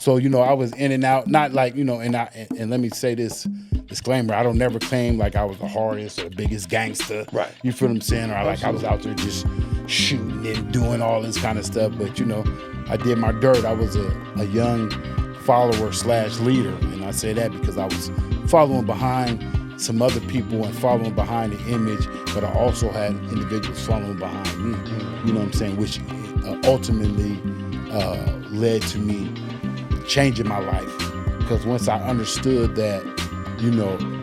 So, I was in and out, not like, and let me say this disclaimer, I don't never claim like I was the hardest or the biggest gangster. Right. You feel what I'm saying? Or like I was out there just shooting and doing all this kind of stuff. But, I did my dirt. I was a young follower / leader. And I say that because I was following behind some other people and following behind the image, but I also had individuals following behind me, you know what I'm saying, which ultimately led to me changing my life. Because once I understood that,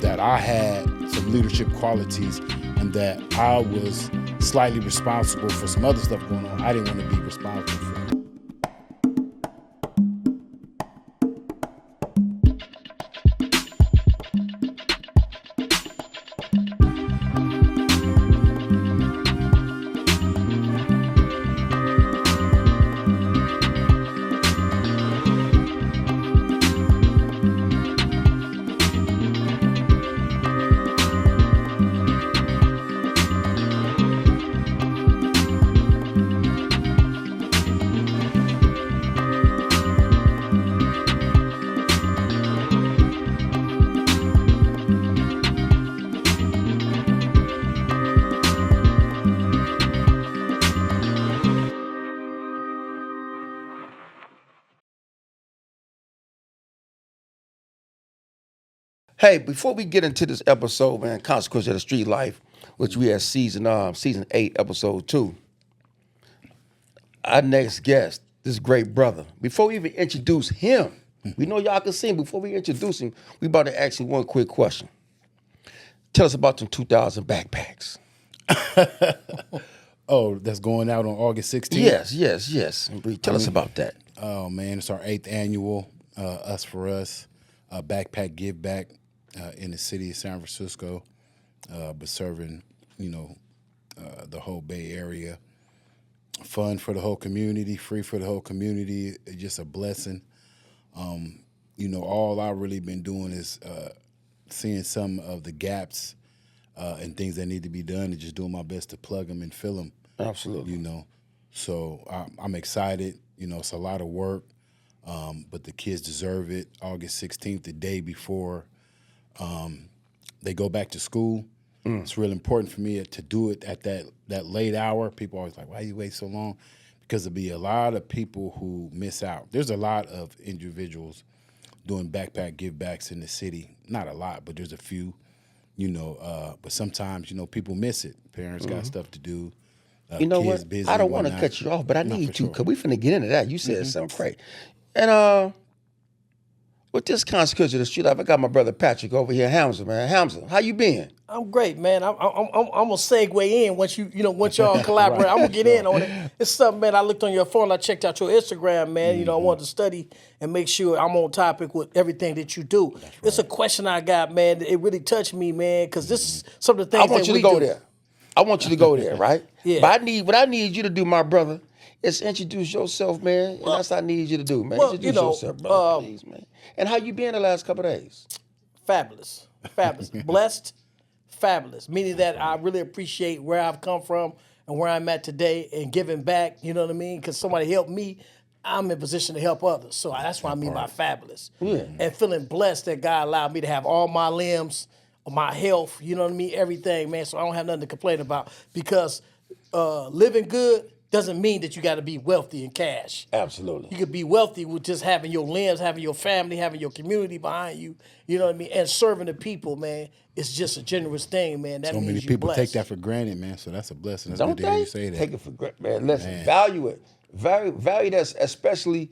that I had some leadership qualities and that I was slightly responsible for some other stuff going on, I didn't want to be responsible for it. Hey, before we get into this episode, man, Consequence of the Street Life, which we had season 8, episode 2, our next guest, this great brother, before we even introduce him, we know y'all can see him. Before we introduce him, we about to ask him one quick question. Tell us about them 2,000 backpacks. Oh, that's going out on August 16th? Yes. Tell us about that. Oh, man, it's our 8th annual Us for Us backpack give back in the city of San Francisco, but serving, the whole Bay Area. Fun for the whole community, free for the whole community. It's just a blessing. All I've really been doing is seeing some of the gaps and things that need to be done and just doing my best to plug them and fill them. Absolutely. So I'm excited. It's a lot of work, but the kids deserve it. August 16th, the day before they go back to school. It's real important for me to do it at that late hour. People always like, why you wait so long? Because there'll be a lot of people who miss out. There's a lot of individuals doing backpack give backs in the city. Not a lot, but there's a few, but sometimes, people miss it. Parents got stuff to do. You know kids what? busy, I don't want to whatnot. cut you off, but I need to, sure. because we finna get into that. You said something great. And with this Consequence of the Street Life, I got my brother Patrick over here, Hamza, man. Hamza, how you been? I'm great, man. I'm gonna segue in once once y'all collaborate. I'm gonna get in on it. It's something, man. I looked on your phone. I checked out your Instagram, man. I wanted to study and make sure I'm on topic with everything that you do. Right. It's a question I got, man. It really touched me, man, because this is some of the things I want you to go there. I want you to go there, right? Yeah. But what I need you to do, my brother, is introduce yourself, man. And that's what I need you to do, man. Introduce yourself, brother, please, man. And how you been the last couple of days? Fabulous. Blessed. Fabulous, meaning that I really appreciate where I've come from and where I'm at today and giving back, you know what I mean? Because somebody helped me, I'm in position to help others. So that's what I mean by fabulous. Yeah. And feeling blessed that God allowed me to have all my limbs, my health, you know what I mean? Everything, man. So I don't have nothing to complain about because living good doesn't mean that you got to be wealthy in cash. Absolutely. You could be wealthy with just having your limbs, having your family, having your community behind you. You know what I mean? And serving the people, man, it's just a generous thing, man. That So means many you're people blessed. take that for granted, man. So that's a blessing. That's Don't good to hear they? you say that. Take it for granted, man. Listen, value it. Value that, especially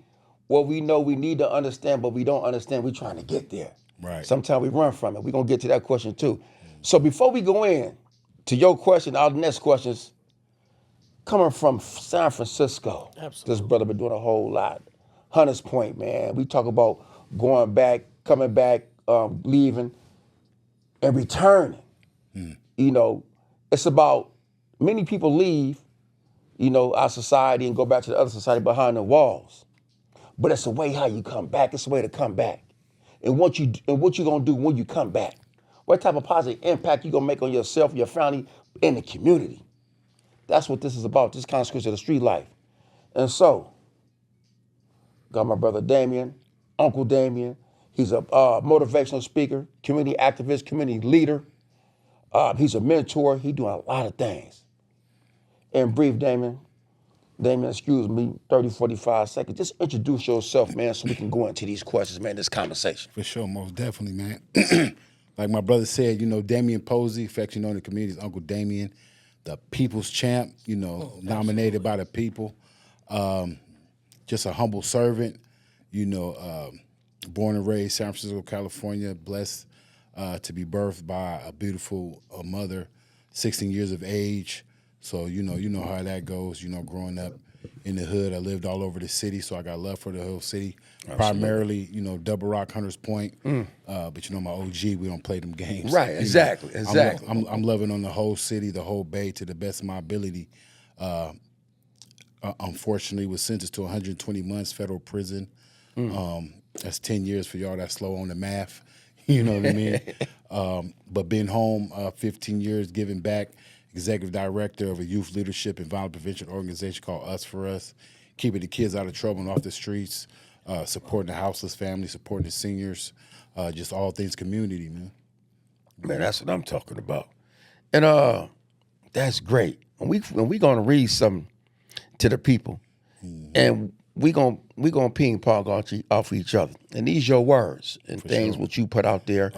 what we know we need to understand, but we don't understand. We're trying to get there. Right. Sometimes we run from it. We're going to get to that question, too. So before we go in to your question, our next questions, coming from San Francisco. Absolutely. This brother been doing a whole lot. Hunters Point, man. We talk about going back, coming back, leaving, and returning. It's about many people leave, our society and go back to the other society behind the walls. But it's a way how you come back. It's a way to come back. And what you gonna do when you come back? What type of positive impact you gonna make on yourself, your family, and the community? That's what this is about, this Consequence of the Street Life. And so, got my brother Damien Uncle Damien. He's a motivational speaker, community activist, community leader. He's a mentor. He's doing a lot of things. In brief, Damien, excuse me, 30, 45 seconds. Just introduce yourself, man, so we can go into these questions, man, this conversation. For sure, most definitely, man. Like my brother said, Damien Posey, affectionately known in the community as Uncle Damien, the people's champ, nominated by the people. Just a humble servant, born and raised San Francisco, California, blessed to be birthed by a beautiful mother, 16 years of age. So, you know how that goes, growing up in the hood. I lived all over the city, so I got love for the whole city. Absolutely. Primarily, Double Rock, Hunters Point. But my OG, we don't play them games. Right, exactly. I'm loving on the whole city, the whole Bay to the best of my ability. Unfortunately, was sentenced to 120 months federal prison. That's 10 years for y'all that's slow on the math. You know what I mean? But been home 15 years, giving back. Executive director of a youth leadership and violence prevention organization called Us for Us, keeping the kids out of trouble and off the streets, supporting the houseless family, supporting the seniors, just all things community, man. Man, that's what I'm talking about. And that's great. And we gonna read something to the people, and we gonna ping pong off each other. And these your words and for things sure. What you put out there,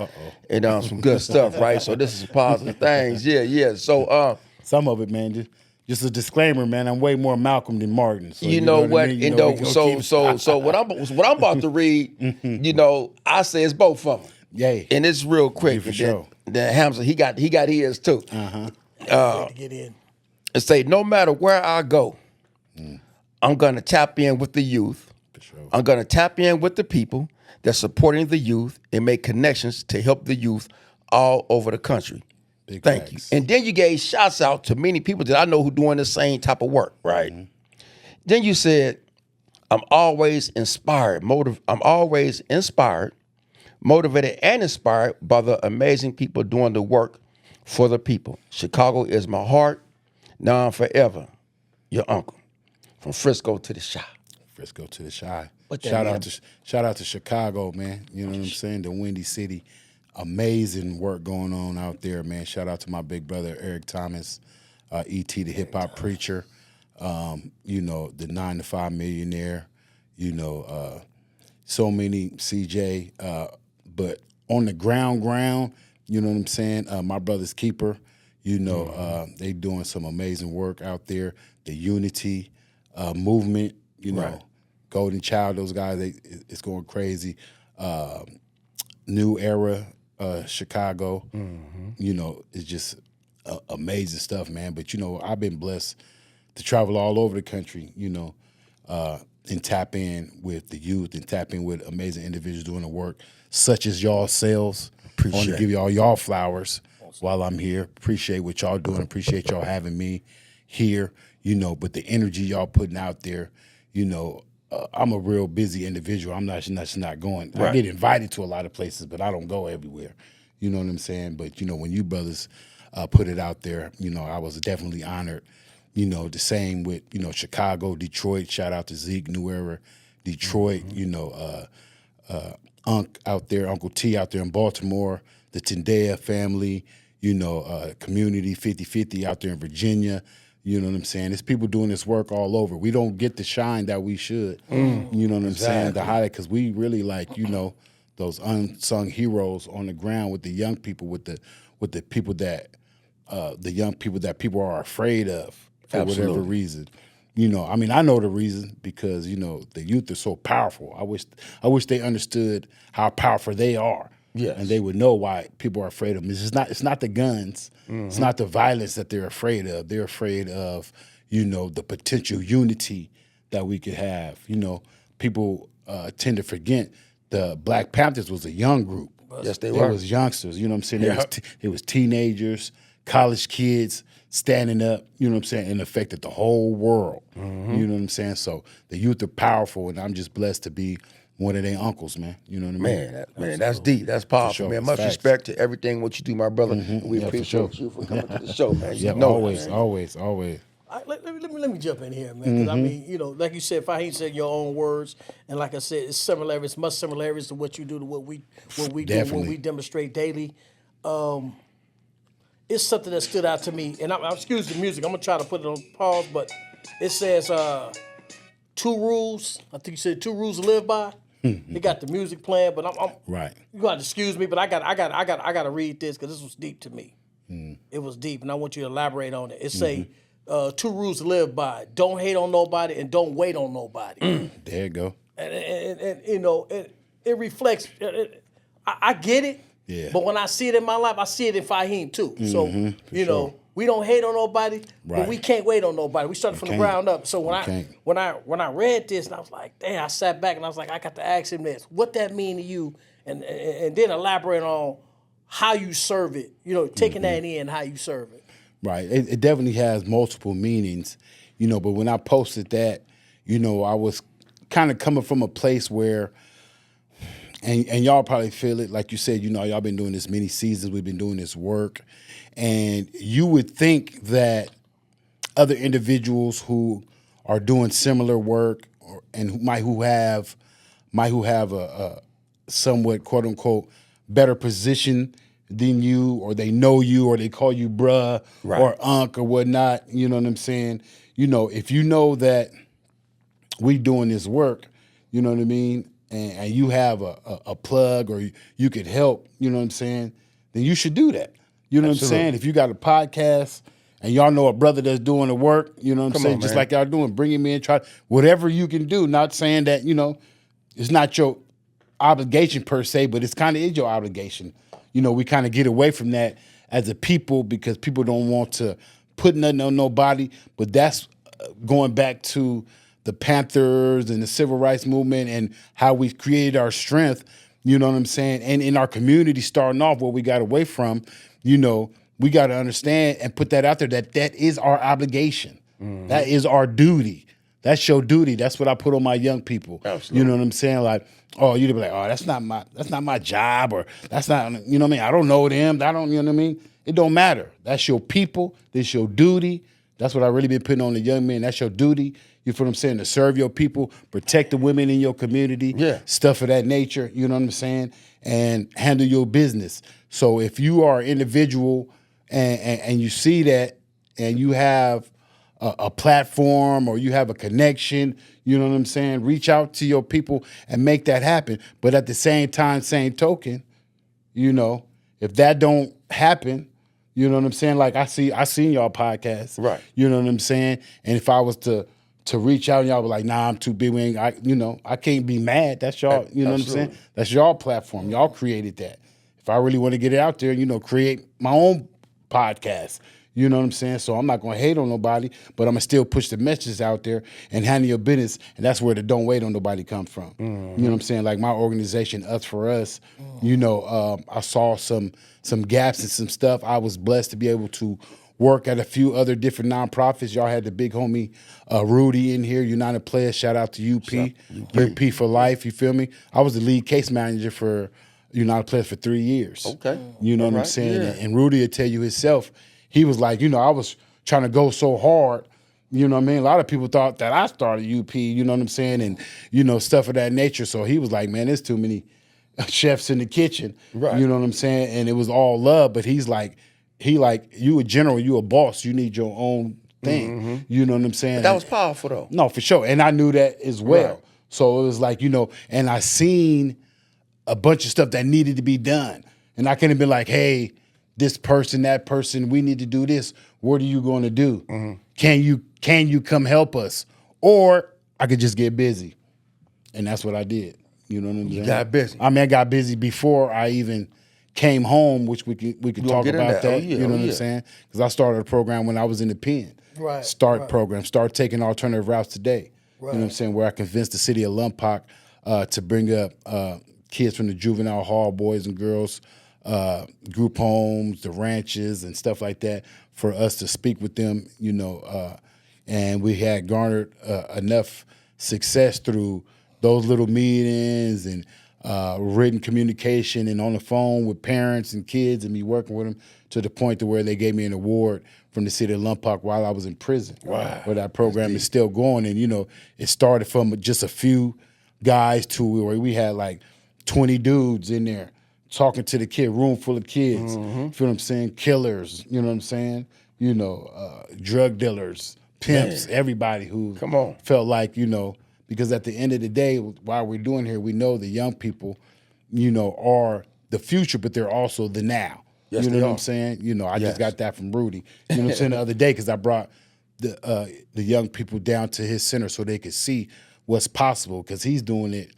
and some good stuff, right? So this is positive things, yeah. So some of it, man, just a disclaimer, man. I'm way more Malcolm than Martin. So you know what? I mean? So what I'm about to read, I say it's both of them. Yeah, and it's real quick. For sure. Then Hamza, he got his too. Get in. And say, no matter where I go, I'm gonna tap in with the youth. For sure. I'm gonna tap in with the people that's supporting the youth and make connections to help the youth all over the country. Big Thank facts. you. And then you gave shots out to many people that I know who doing the same type of work, right? Then you said, I'm always inspired, motivated and inspired by the amazing people doing the work for the people. Chicago is my heart. Now I'm forever your uncle. From Frisco to the Chi. Frisco to the Chi. Shout out to Chicago, man. You know what I'm saying? The Windy City. Amazing work going on out there, man. Shout out to my big brother, Eric Thomas, E.T. the hip-hop preacher, the 9 to 5 millionaire, so many CJ. But on the ground, you know what I'm saying? My brother's keeper, they doing some amazing work out there. The unity movement, Right. Golden Child, those guys, it's going crazy. New Era, Chicago, it's just amazing stuff, man. But, I've been blessed to travel all over the country, and tap in with the youth and tap in with amazing individuals doing the work, such as y'all selves. I want to give y'all flowers while I'm here. Appreciate what y'all doing. Appreciate y'all having me here, but the energy y'all putting out there, I'm a real busy individual. I'm not going. Right. I get invited to a lot of places, but I don't go everywhere. You know what I'm saying? But, when you brothers put it out there, I was definitely honored. The same with, Chicago, Detroit. Shout out to Zeke, New Era, Detroit, out there, Uncle T out there in Baltimore, the Tendea family, community 50-50 out there in Virginia. You know what I'm saying? There's people doing this work all over. We don't get the shine that we should. You know what I'm saying? The highlight, because we really those unsung heroes on the ground with the young people, with the people that the young people that people are afraid of for whatever reason. I know the reason because the youth are so powerful. I wish they understood how powerful they are. Yes. And they would know why people are afraid of them. It's not the guns. It's not the violence that they're afraid of. They're afraid of, the potential unity that we could have. People tend to forget the Black Panthers was a young group. Yes, they were. It was youngsters, you know what I'm saying? Yeah. It was teenagers, college kids standing up, you know what I'm saying, and affected the whole world. You know what I'm saying? So the youth are powerful, and I'm just blessed to be one of their uncles, man. You know what I mean? Man, that's deep. That's powerful, sure. man. Much respect to everything what you do, my brother. We appreciate you for coming to the show, man. Yeah, always. Let me jump in here, man. Because I mean, you know, like you said, Fahim said your own words, and like I said, it's similarities, much similarities to what you do to what we do, what Definitely. we demonstrate daily. It's something that stood out to me, and I'm excuse the music. I'm gonna try to put it on pause, but it says 2 rules. I think you said 2 rules to live by. They got the music playing, but I'm Right. you gotta excuse me, but I gotta read this because this was deep to me. It was deep, and I want you to elaborate on it. It say 2 rules to live by: don't hate on nobody and don't wait on nobody. There you go. And you know, it reflects. I get it. Yeah. But when I see it in my life, I see it in Fahim too. So you know, sure. we don't hate on nobody, but Right. we can't wait on nobody. We started from the can't. ground up. So can't. when I read this, and I was like, damn, I sat back and I was like, I got to ask him this. What that mean to you? And then elaborate on how you serve it. You know, taking that in, how you serve it. Right. It definitely has multiple meanings, you know, but when I posted that, you know, I was kind of coming from a place where, and y'all probably feel it, like you said, you know, y'all been doing this many seasons, we've been doing this work, and you would think that other individuals who are doing similar work and who have a somewhat quote unquote better position than you, or they know you, or they call you bruh or unc or whatnot. You know what I'm saying? You know, if you know that we doing this work, you know what I mean, and you have a plug or you could help, you know what I'm saying, then you should do that. You know what I'm saying? If you got a podcast and y'all know a brother that's doing the work, you know what I'm saying, just like y'all doing, bring him in, try whatever you can do. Not saying that, you know, it's not your obligation per se, but it's kind of is your obligation. You know, we kind of get away from that as a people because people don't want to put nothing on nobody. But that's going back to the Panthers and the civil rights movement and how we created our strength, you know what I'm saying? And in our community starting off, where we got away from, you know, we got to understand and put that out there that is our obligation. That is our duty. That's your duty. That's what I put on my young people. Absolutely. You know what I'm saying? Like, oh, you'd be like, oh, that's not my job, or that's not, you know what I mean? I don't know them. I don't, you know what I mean? It don't matter. That's your people. That's your duty. That's what I really been putting on the young men. That's your duty. You feel what I'm saying? To serve your people, protect the women in your community, stuff of that nature. You know what I'm saying? And handle your business. So if you are an individual and you see that and you have a platform or you have a connection, you know what I'm saying? Reach out to your people and make that happen. But at the same time, same token, you know, if that don't happen, you know what I'm saying? Like I seen y'all podcast, right? You know what I'm saying? And if I was to reach out and y'all be like, nah, I'm too big, I can't be mad. That's y'all, you know what I'm saying? That's y'all platform. Y'all created that. If I really want to get it out there, you know, create my own podcast. You know what I'm saying? So I'm not going to hate on nobody, but I'm going to still push the messages out there and handle your business. And that's where the don't wait on nobody comes from. You know what I'm saying? Like my organization, Us for Us, you know, I saw some gaps and some stuff. I was blessed to be able to work at a few other different nonprofits. Y'all had the big homie Rudy in here, United Players. Shout out to UP. UP for life, you feel me? I was the lead case manager for United Players for 3 years. Okay. You know what I'm saying? Yeah. And Rudy will tell you himself, he was like, you know, I was trying to go so hard, you know what I mean? A lot of people thought that I started UP, you know what I'm saying? And, you know, stuff of that nature. So he was like, man, there's too many chefs in the kitchen. Right. You know what I'm saying? And it was all love, but you a general, you a boss, you need your own thing. You know what I'm saying? But that was powerful though. No, for sure. And I knew that as well. Right. So it was like, you know, and I seen a bunch of stuff that needed to be done. And I could have been like, hey, this person, that person, we need to do this. What are you going to do? Can you come help us? Or I could just get busy. And that's what I did. You know what I'm saying? You got busy. I mean, I got busy before I even came home, which we could talk about that. You know what I'm saying? Because I started a program when I was in the pen. Right. Program. Start taking alternative routes today. Right. You know what I'm saying? Where I convinced the city of Lompoc to bring up kids from the juvenile hall, boys and girls, group homes, the ranches, and stuff like that, for us to speak with them, you know, and we had garnered enough success through those little meetings and written communication and on the phone with parents and kids and me working with them to the point to where they gave me an award from the city of Lompoc while I was in prison. Wow. Where that program is still going. And, it started from just a few guys to where we had like 20 dudes in there talking to the kid, room full of kids. You feel what I'm saying? Killers, you know what I'm saying? Drug dealers, pimps, everybody who felt like, because at the end of the day, while we're doing here, we know the young people, are the future, but they're also the now. Yes, you know what I'm saying? I just got that from Rudy. You know what I'm saying? The other day, because I brought the young people down to his center so they could see what's possible, because he's doing it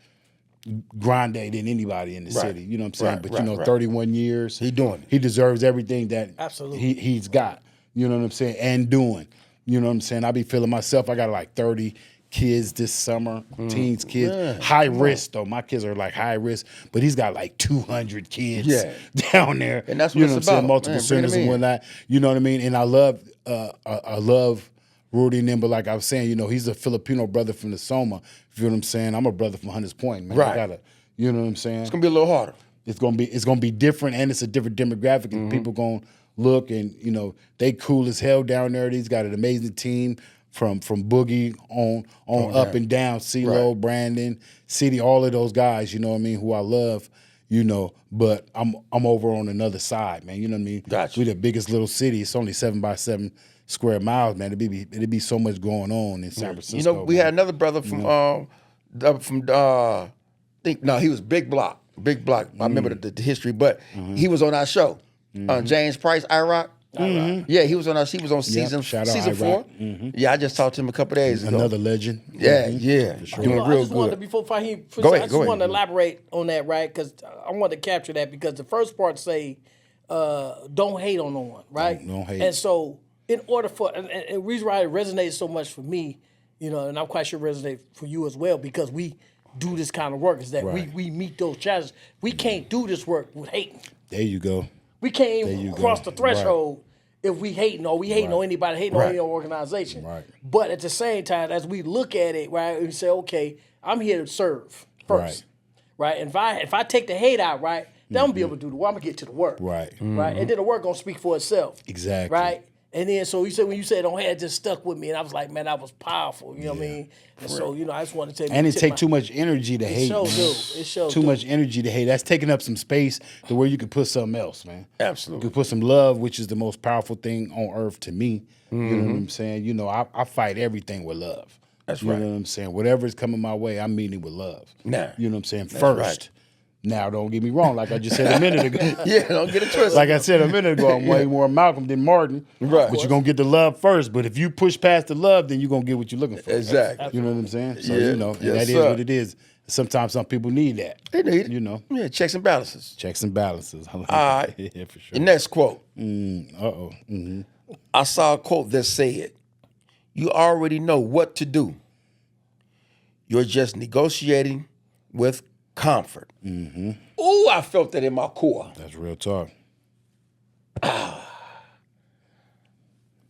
grande than anybody in the city. You know what I'm saying? But 31 years. He doing it. He deserves everything that Absolutely. he's got. You know what I'm saying? And doing. You know what I'm saying? I be feeling myself. I got like 30 kids this summer, teens, kids. High risk, though. My kids are like high risk, but he's got like 200 kids down there. And that's what it's about. Multiple centers and whatnot. You know what I mean? And I love Rudy and them, but like I was saying, he's a Filipino brother from the Soma. You know what I'm saying? I'm a brother from Hunters Point, man. Right. You know what I'm saying? It's gonna be a little harder. It's gonna be different, and it's a different demographic, and people gonna look, and they cool as hell down there. He's got an amazing team from Boogie on up and down, CeeLo, Brandon, City, all of those guys. You know what I mean? Who I love. But I'm over on another side, man. You know what I mean? Gotcha. We the biggest little city. It's only 7 by 7 square miles, man. It'd be so much going on in San Francisco. We had another brother from he was Big Block. I remember the history, but he was on our show. James Price, IROC. Yeah, he was on season 4. Yeah, I just talked to him a couple days ago. Another legend. Yeah, sure. doing real good. Before Fahim, Go ahead. I just wanted to elaborate on that, right? Because I wanted to capture that, because the first part say, don't hate on no one, right? Don't hate. And so, in order for, and the reason why it resonates so much for me, and I'm quite sure it resonates for you as well, because we do this kind of work, is that we meet those challenges. We can't do this work with hating. There you go. We can't even cross the threshold if we hating on anybody, hating on any organization. Right. But at the same time, as we look at it, right, we say, okay, I'm here to serve first, right? And if I take the hate out, right, then I'm gonna be able to do the work. I'm gonna get to the work, right? Right, and then the work gonna speak for itself, exactly, right? And then so you said when you said don't hate, it just stuck with me, and I was like, man, that was powerful. You know what I mean? And so I just want to tell you, and it take too much energy to hate. It shows too much energy to hate. That's taking up some space to where you can put something else, man. Absolutely, you can put some love, which is the most powerful thing on earth to me. You know what I'm saying? I fight everything with love. That's right. You know what I'm saying? Whatever is coming my way, I'm meeting it with love. Nah. You know what I'm saying? That's first. Right. Now, don't get me wrong. Like I just said a minute ago. Yeah, don't get it twisted. Like I said a minute ago, I'm way more Malcolm than Martin. Right. But you're going to get the love first. But if you push past the love, then you're going to get what you're looking for. Exactly. You know what I'm saying? So, Yeah. and Yes, that is what it is. Sometimes some people need that. They need it. Yeah, checks and balances. Checks and balances. All right. Yeah, for sure. The next quote. I saw a quote that said, "You already know what to do. You're just negotiating with comfort." Ooh, I felt that in my core. That's real talk.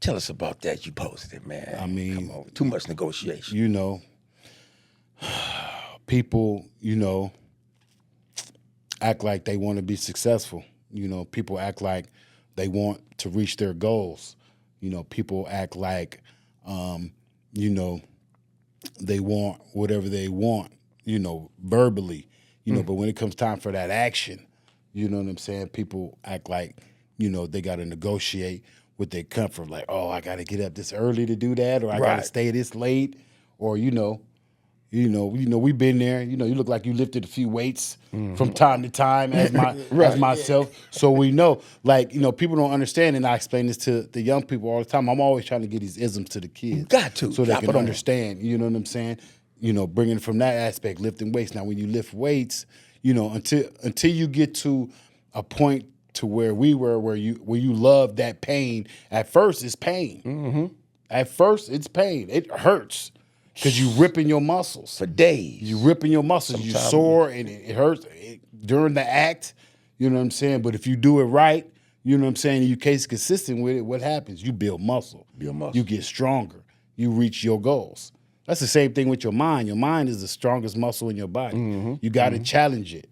Tell us about that. You posted it, man. I mean, come on. Too much negotiation. People, act like they want to be successful. People act like they want to reach their goals. People act like, they want whatever they want, verbally. But when it comes time for that action, you know what I'm saying? People act like, they got to negotiate with their comfort. Like, oh, I got to get up this early to do that, or I got to stay this late, or, we've been there. You look like you lifted a few weights from time to time as myself. So we know, people don't understand, and I explain this to the young people all the time. I'm always trying to get these isms to the kids. Got to. So they can understand, you know what I'm saying? Bringing it from that aspect, lifting weights. Now, when you lift weights, until you get to a point to where we were, where you love that pain, at first it's pain. At first it's pain. It hurts. Because you ripping your muscles. For days. You ripping your muscles. You sore and it hurts during the act. You know what I'm saying? But if you do it right, you know what I'm saying, you case consistent with it, what happens? You build muscle. You get stronger. You reach your goals. That's the same thing with your mind. Your mind is the strongest muscle in your body. You got to challenge it.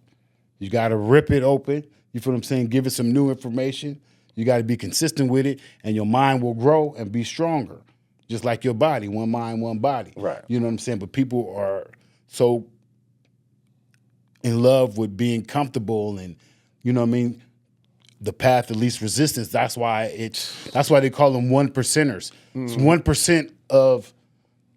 You got to rip it open. You feel what I'm saying? Give it some new information. You got to be consistent with it, and your mind will grow and be stronger. Just like your body, one mind, one body. Right. You know what I'm saying? But people are so in love with being comfortable and, you know what I mean, the path of least resistance. That's why they call them 1%ers. It's 1% of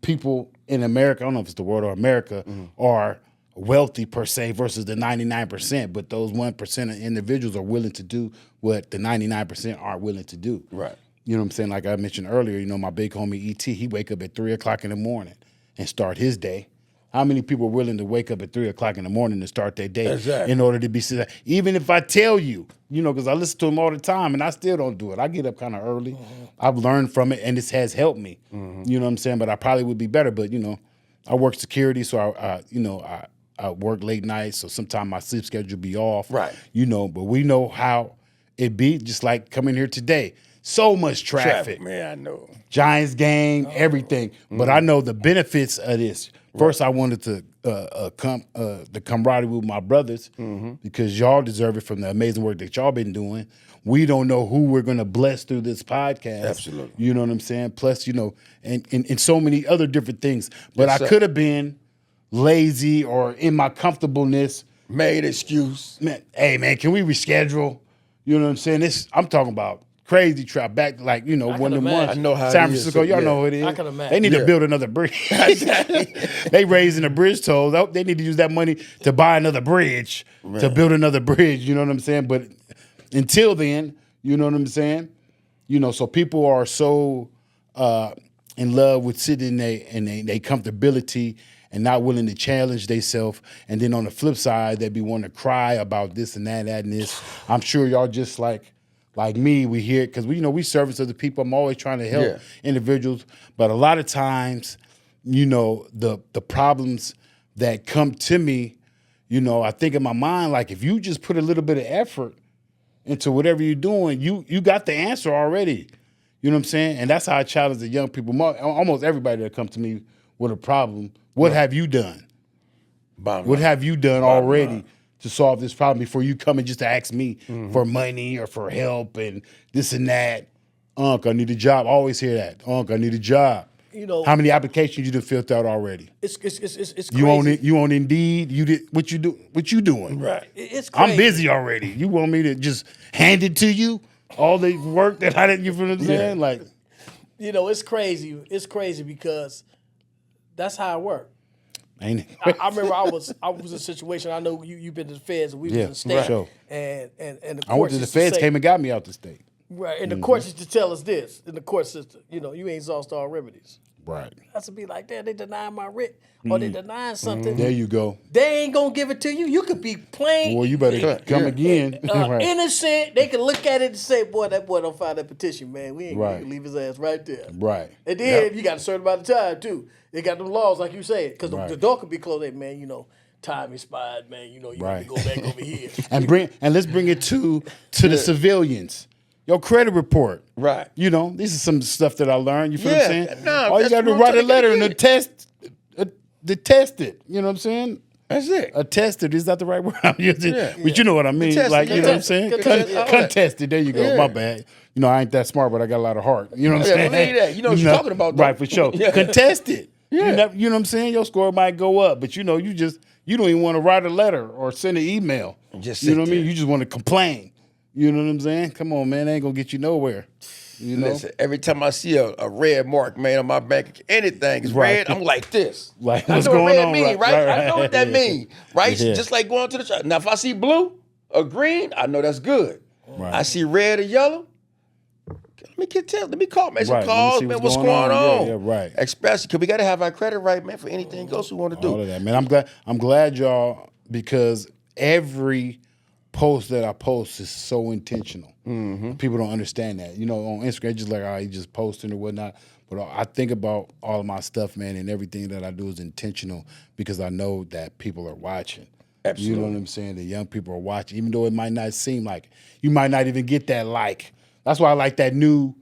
people in America, I don't know if it's the world or America, are wealthy per se versus the 99%. But those 1% of individuals are willing to do what the 99% aren't willing to do. Right. You know what I'm saying? Like I mentioned earlier, you know, my big homie E.T., he wake up at 3 o'clock in the morning and start his day. How many people are willing to wake up at 3 o'clock in the morning to start their day in order to be successful? Even if I tell you, you know, because I listen to him all the time and I still don't do it. I get up kind of early. I've learned from it and this has helped me. You know what I'm saying? But I probably would be better. But, you know, I work security, so I work late nights, so sometimes my sleep schedule be off. Right. You know, but we know how it be, just like coming here today. So much traffic. Man, I know. Giants game, everything. But I know the benefits of this. First, I wanted to the camaraderie with my brothers because y'all deserve it from the amazing work that y'all been doing. We don't know who we're going to bless through this podcast. Absolutely. You know what I'm saying? Plus, you know, and so many other different things. But I could have been lazy or in my comfortableness. Made excuse. Man, hey, man, can we reschedule? You know what I'm saying? I'm talking about crazy trap back, like, you know, one of them ones. I know how San it is, Francisco, so, y'all yeah. know who it is. I can imagine. They need to build another bridge. They raising the bridge toll. They need to use that money to buy another bridge, to build another bridge. You know what I'm saying? But until then, you know what I'm saying? You know, so people are so in love with sitting in their comfortability and not willing to challenge themselves. And then on the flip side, they be wanting to cry about this and that and this. I'm sure y'all just like me, we hear it because we service other people. I'm always trying to help individuals, but a lot of times, you know, the problems that come to me, you know, I think in my mind, like if you just put a little bit of effort into whatever you're doing, you got the answer already. You know what I'm saying? And that's how I challenge the young people. Almost everybody that comes to me with a problem, what have you done? What have you done already to solve this problem before you come and just to ask me for money or for help and this and that? Unc, I need a job. I always hear that. Unc, I need a job. You know, how many applications you done filled out already? It's crazy. You on Indeed? You did what you do? What you doing? Right. It's crazy. I'm busy already. You want me to just hand it to you? All the work that I didn't. You feel what I'm saying? Like, you know, it's crazy. It's crazy because that's how it works. Ain't it? I remember I was in a situation. I know you've been to the feds and we was in the state, for sure. and the I went to the feds, came and got me out the state. Right, and the courts used to tell us this in the court system. You know, you ain't exhausted all remedies. Right. That's to be like that. They denying my writ or they denying something. There you go. They ain't gonna give it to you. You could be plain. Boy, you better come again. Right. Innocent. They can look at it and say, "Boy, that boy don't file that petition, man. We ain't gonna leave his ass right there." Right. And then you got a certain amount of time too. They got them laws, like you said, because the door could be closed. Hey, man, you know, time expired, man. You know, you have to go back over here. And let's bring it to the civilians. Your credit report. Right. You know, this is some stuff that I learned. You feel what I'm saying? No, all you got to do is write a letter and attest it. You know what I'm saying? That's it. Attested, is that the right word I'm using? But you know what I mean. Contested, like, you know what I'm saying? Contested, there you go. Yeah. My bad. You know, I ain't that smart, but I got a lot of heart. You know what I'm saying? Believe that. You know what you're talking about, though. Right, for sure. Contested. Yeah. You know what I'm saying? Your score might go up, but you know, you don't even want to write a letter or send an email. Just you know what I mean? there. You just want to complain. You know what I'm saying? Come on, man. They ain't going to get you nowhere. You know? Listen, every time I see a red mark, man, on my bank, anything is red, I'm like this. Like, I what's know what going red on? mean, right? I know what that Yeah. mean, right? Yeah. Just like going to the shop. Now, if I see blue or green, I know that's good. Right. I see red or yellow, let me call, make some Right. Let me calls, see man, what's going on? Yeah, right. Especially because we got to have our credit right, man, for anything else we want to do. All of that, man. I'm glad y'all, because every post that I post is so intentional. People don't understand that. You know, on Instagram, just like, you just posting or whatnot. But I think about all of my stuff, man, and everything that I do is intentional because I know that people are watching. Absolutely. You know what I'm saying? The young people are watching, even though it might not seem like you might not even get that like. That's why I like that new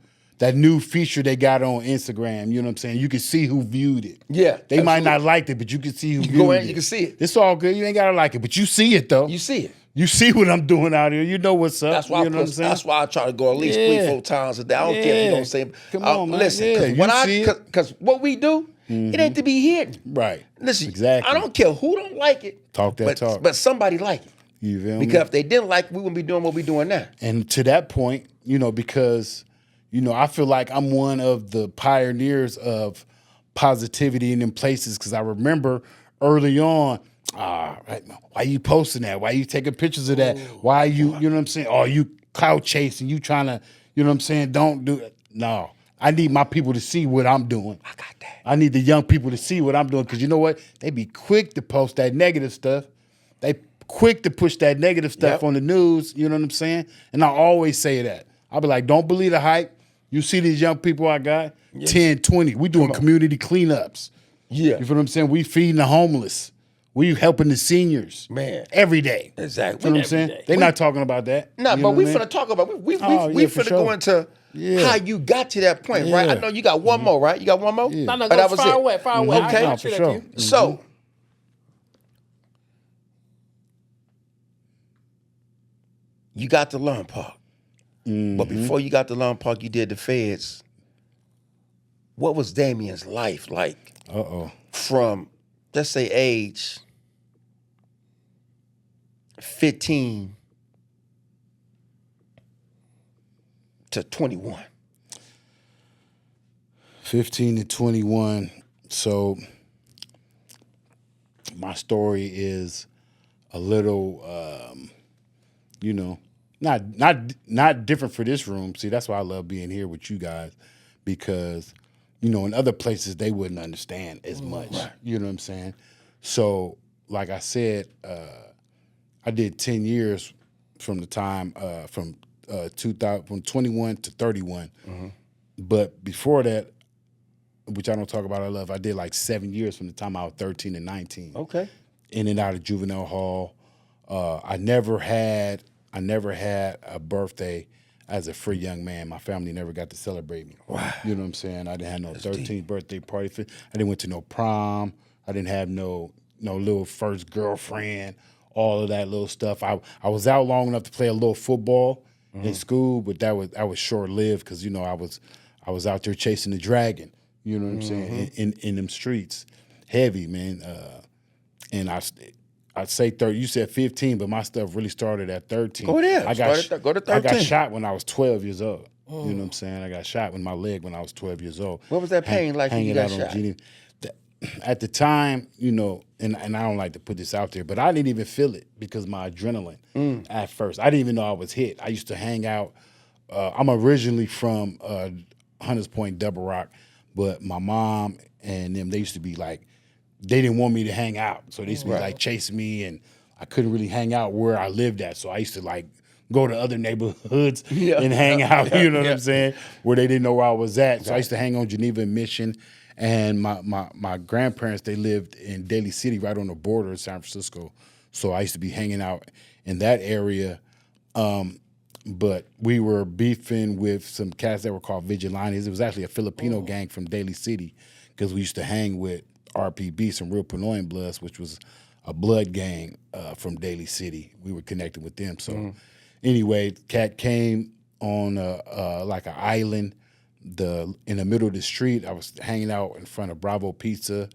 feature they got on Instagram. You know what I'm saying? You can see who viewed it. Yeah, They might not like it, but you can see who viewed go in, it. you can see it. It's all good. You ain't got to like it, but you see it, though. You see it. You see what I'm doing out here. You know what's up. That's why you know what I'm saying? that's why I try to go at least 3-4 times a day. I don't care if you don't say. Come on, man. Listen, Yeah, because what we do, it ain't to be hidden. Right. Listen, Exactly. I don't care who don't like it. Talk that talk. But somebody like it. You feel me? Because if they didn't like it, we wouldn't be doing what we're doing now. And to that point, because, I feel like I'm one of the pioneers of positivity in them places, because I remember early on, why you posting that? Why you taking pictures of that? Why you know what I'm saying? Oh, you clout chasing, you trying to, you know what I'm saying? Don't do it. No. I need my people to see what I'm doing. I got that. I need the young people to see what I'm doing, because you know what? They be quick to post that negative stuff. They quick to push that negative stuff on the news, you know what I'm saying? And I always say that. I'll be like, don't believe the hype. You see these young people I got? 10, 20. We doing community cleanups. Yeah. You feel what I'm saying? We feeding the homeless. We helping the seniors. Man. Every day. Exactly. You know what I'm saying? They're not talking about that. No, You but know we what I mean? finna talk about we for finna sure. go into how you got to that point, right? Yeah. I know you got one more, right? You got one more? Yeah. No, Oh, go that was far it. away, far away. Okay. I'll No, shoot for at sure. you. So you got to Lawn Park. But before you got to Lawn Park, you did the Feds. What was Damien's life like from, let's say, age 15 to 21? 15 to 21. So my story is a little, not different for this room. See, that's why I love being here with you guys, because, in other places they wouldn't understand as much. Right. You know what I'm saying? So, like I said, I did 10 years from the time from 21 to 31. But before that, which I don't talk about, I did like 7 years from the time I was 13 to 19. Okay. In and out of juvenile hall. I never had a birthday as a free young man. My family never got to celebrate me. Wow. You know what I'm saying? I didn't have no 13th birthday party. I didn't went to no prom. I didn't have no little first girlfriend, all of that little stuff. I was out long enough to play a little football in school, but that was short lived, because I was out there chasing the dragon. You know what I'm saying? In them streets, heavy, man. And I'd say 30. You said 15, but my stuff really started at 13. Go there. Go to 13. I got shot when I was 12 years old. You know what I'm saying? I got shot in my leg when I was 12 years old. What was that pain like when you got shot? At the time, and I don't like to put this out there, but I didn't even feel it because my adrenaline at first. I didn't even know I was hit. I used to hang out. I'm originally from Hunters Point, Double Rock, but my mom and them, they used to be like, they didn't want me to hang out. So they used to be like chasing me, and I couldn't really hang out where I lived at. So I used to like go to other neighborhoods and hang out, you know what I'm saying, where they didn't know where I was at. So I used to hang on Geneva and Mission. And my grandparents, they lived in Daly City, right on the border of San Francisco. So I used to be hanging out in that area. But we were beefing with some cats that were called Vigilantes. It was actually a Filipino gang from Daly City, because we used to hang with RPB, some real Pinoyan Bloods, which was a blood gang from Daly City. We were connected with them. So anyway, cat came on like an island in the middle of the street. I was hanging out in front of Bravo Pizza,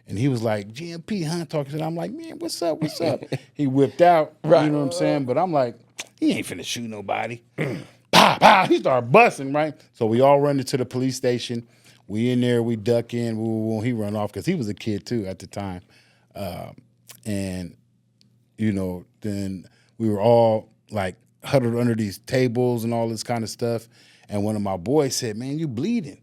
and he was like, GMP, huh? Talking to them. I'm like, man, what's up? What's up? He whipped out, you know what I'm saying? But I'm like, he ain't finna shoot nobody. Pow, pow. He started busting, right? So we all run into the police station. We in there, we duck in. He run off, because he was a kid too at the time. And, then we were all like huddled under these tables and all this kind of stuff. And one of my boys said, man, you bleeding.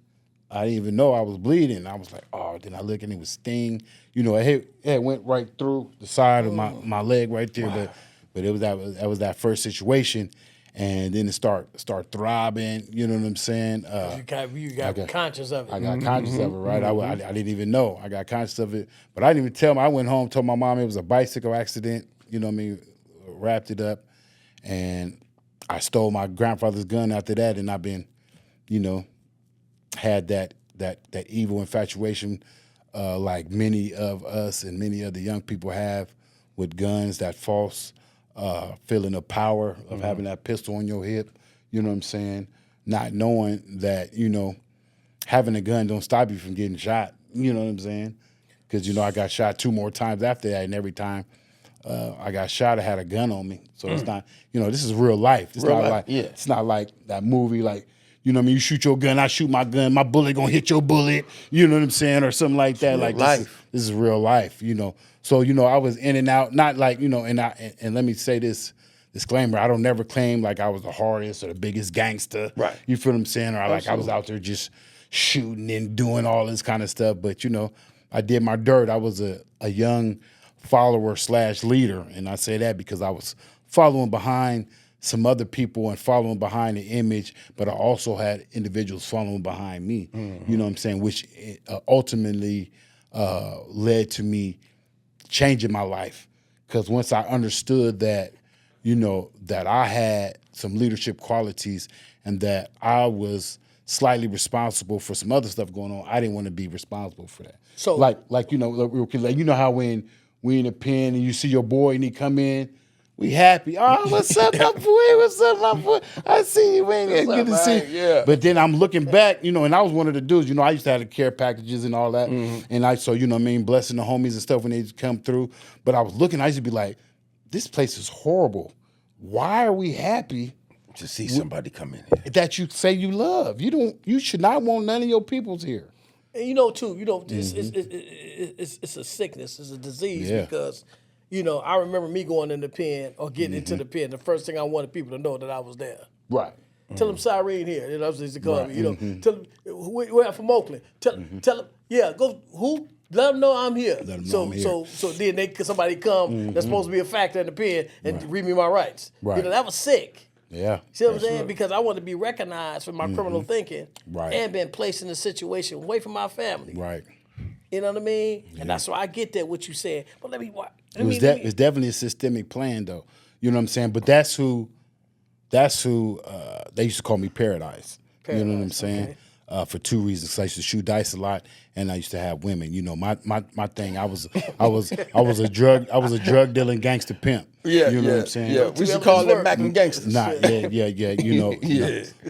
I didn't even know I was bleeding. I was like, oh, then I look and it was sting. It went right through the side of my leg right there. Wow. But it was that was that first situation. And then it start throbbing, you know what I'm saying? You got conscious of it. I got conscious of it, right? I didn't even know. I got conscious of it. But I didn't even tell him. I went home, told my mom it was a bicycle accident, you know what I mean? Wrapped it up. And I stole my grandfather's gun after that, and I've been, had that evil infatuation like many of us and many other young people have with guns, that false feeling of power of having that pistol on your hip, you know what I'm saying? Not knowing that, you know, having a gun don't stop you from getting shot, you know what I'm saying? Because, you know, I got shot 2 more times after that, and every time I got shot, I had a gun on me. So it's not, you know, this is real life. It's not like it's not like that movie, like, you know what I mean? You shoot your gun, I shoot my gun, my bullet gonna hit your bullet, you know what I'm saying, or something like that. Like this is real life, you know. So, you know, I was in and out, not like, you know, and let me say this disclaimer, I don't never claim like I was the hardest or the biggest gangster. Right. You feel what I'm saying? Or like I was out there just shooting and doing all this kind of stuff. But, you know, I did my dirt. I was a young follower / leader. And I say that because I was following behind some other people and following behind the image, but I also had individuals following behind me, you know what I'm saying, which ultimately led to me changing my life. Because once I understood that, you know, that I had some leadership qualities and that I was slightly responsible for some other stuff going on, I didn't want to be responsible for that. So like you know, like, you know how when we in the pen and you see your boy and he come in, we happy. Oh, what's up, my boy? What's up, my boy? I see you, man. Good to see you. Yeah. But then I'm looking back, you know, and I was one of the dudes, you know, I used to have the care packages and all that. And so, you know what I mean, blessing the homies and stuff when they come through. But I was looking, I used to be like, this place is horrible. Why are we happy to see somebody come in here that you say you love? You should not want none of your peoples here. And you know, too, you know, it's a sickness, it's a disease because, you know, I remember me going in the pen or getting into the pen. The first thing I wanted people to know that I was there. Right. Tell them Cyrene here. You know, they call me. You know, tell them we're from Oakland. Tell them, yeah, go who. Let them know I'm here. Let them know I'm here. So then somebody come that's supposed to be a factor in the pen and read me my rights. Right. You know, that was sick. Yeah. See what I'm saying? Because I want to be recognized for my criminal thinking and been placed in a situation away from my family. Right. You know what I mean? And that's why I get that what you said. But It's definitely a systemic plan, though. You know what I'm saying? But that's who they used to call me Paradise. You know what I'm saying? Okay. For 2 reasons. I used to shoot dice a lot, and I used to have women. You know, my thing. I was a drug dealing gangster pimp. Yeah, you know what I'm saying? Yeah, we should call them Mac and gangsters. You know,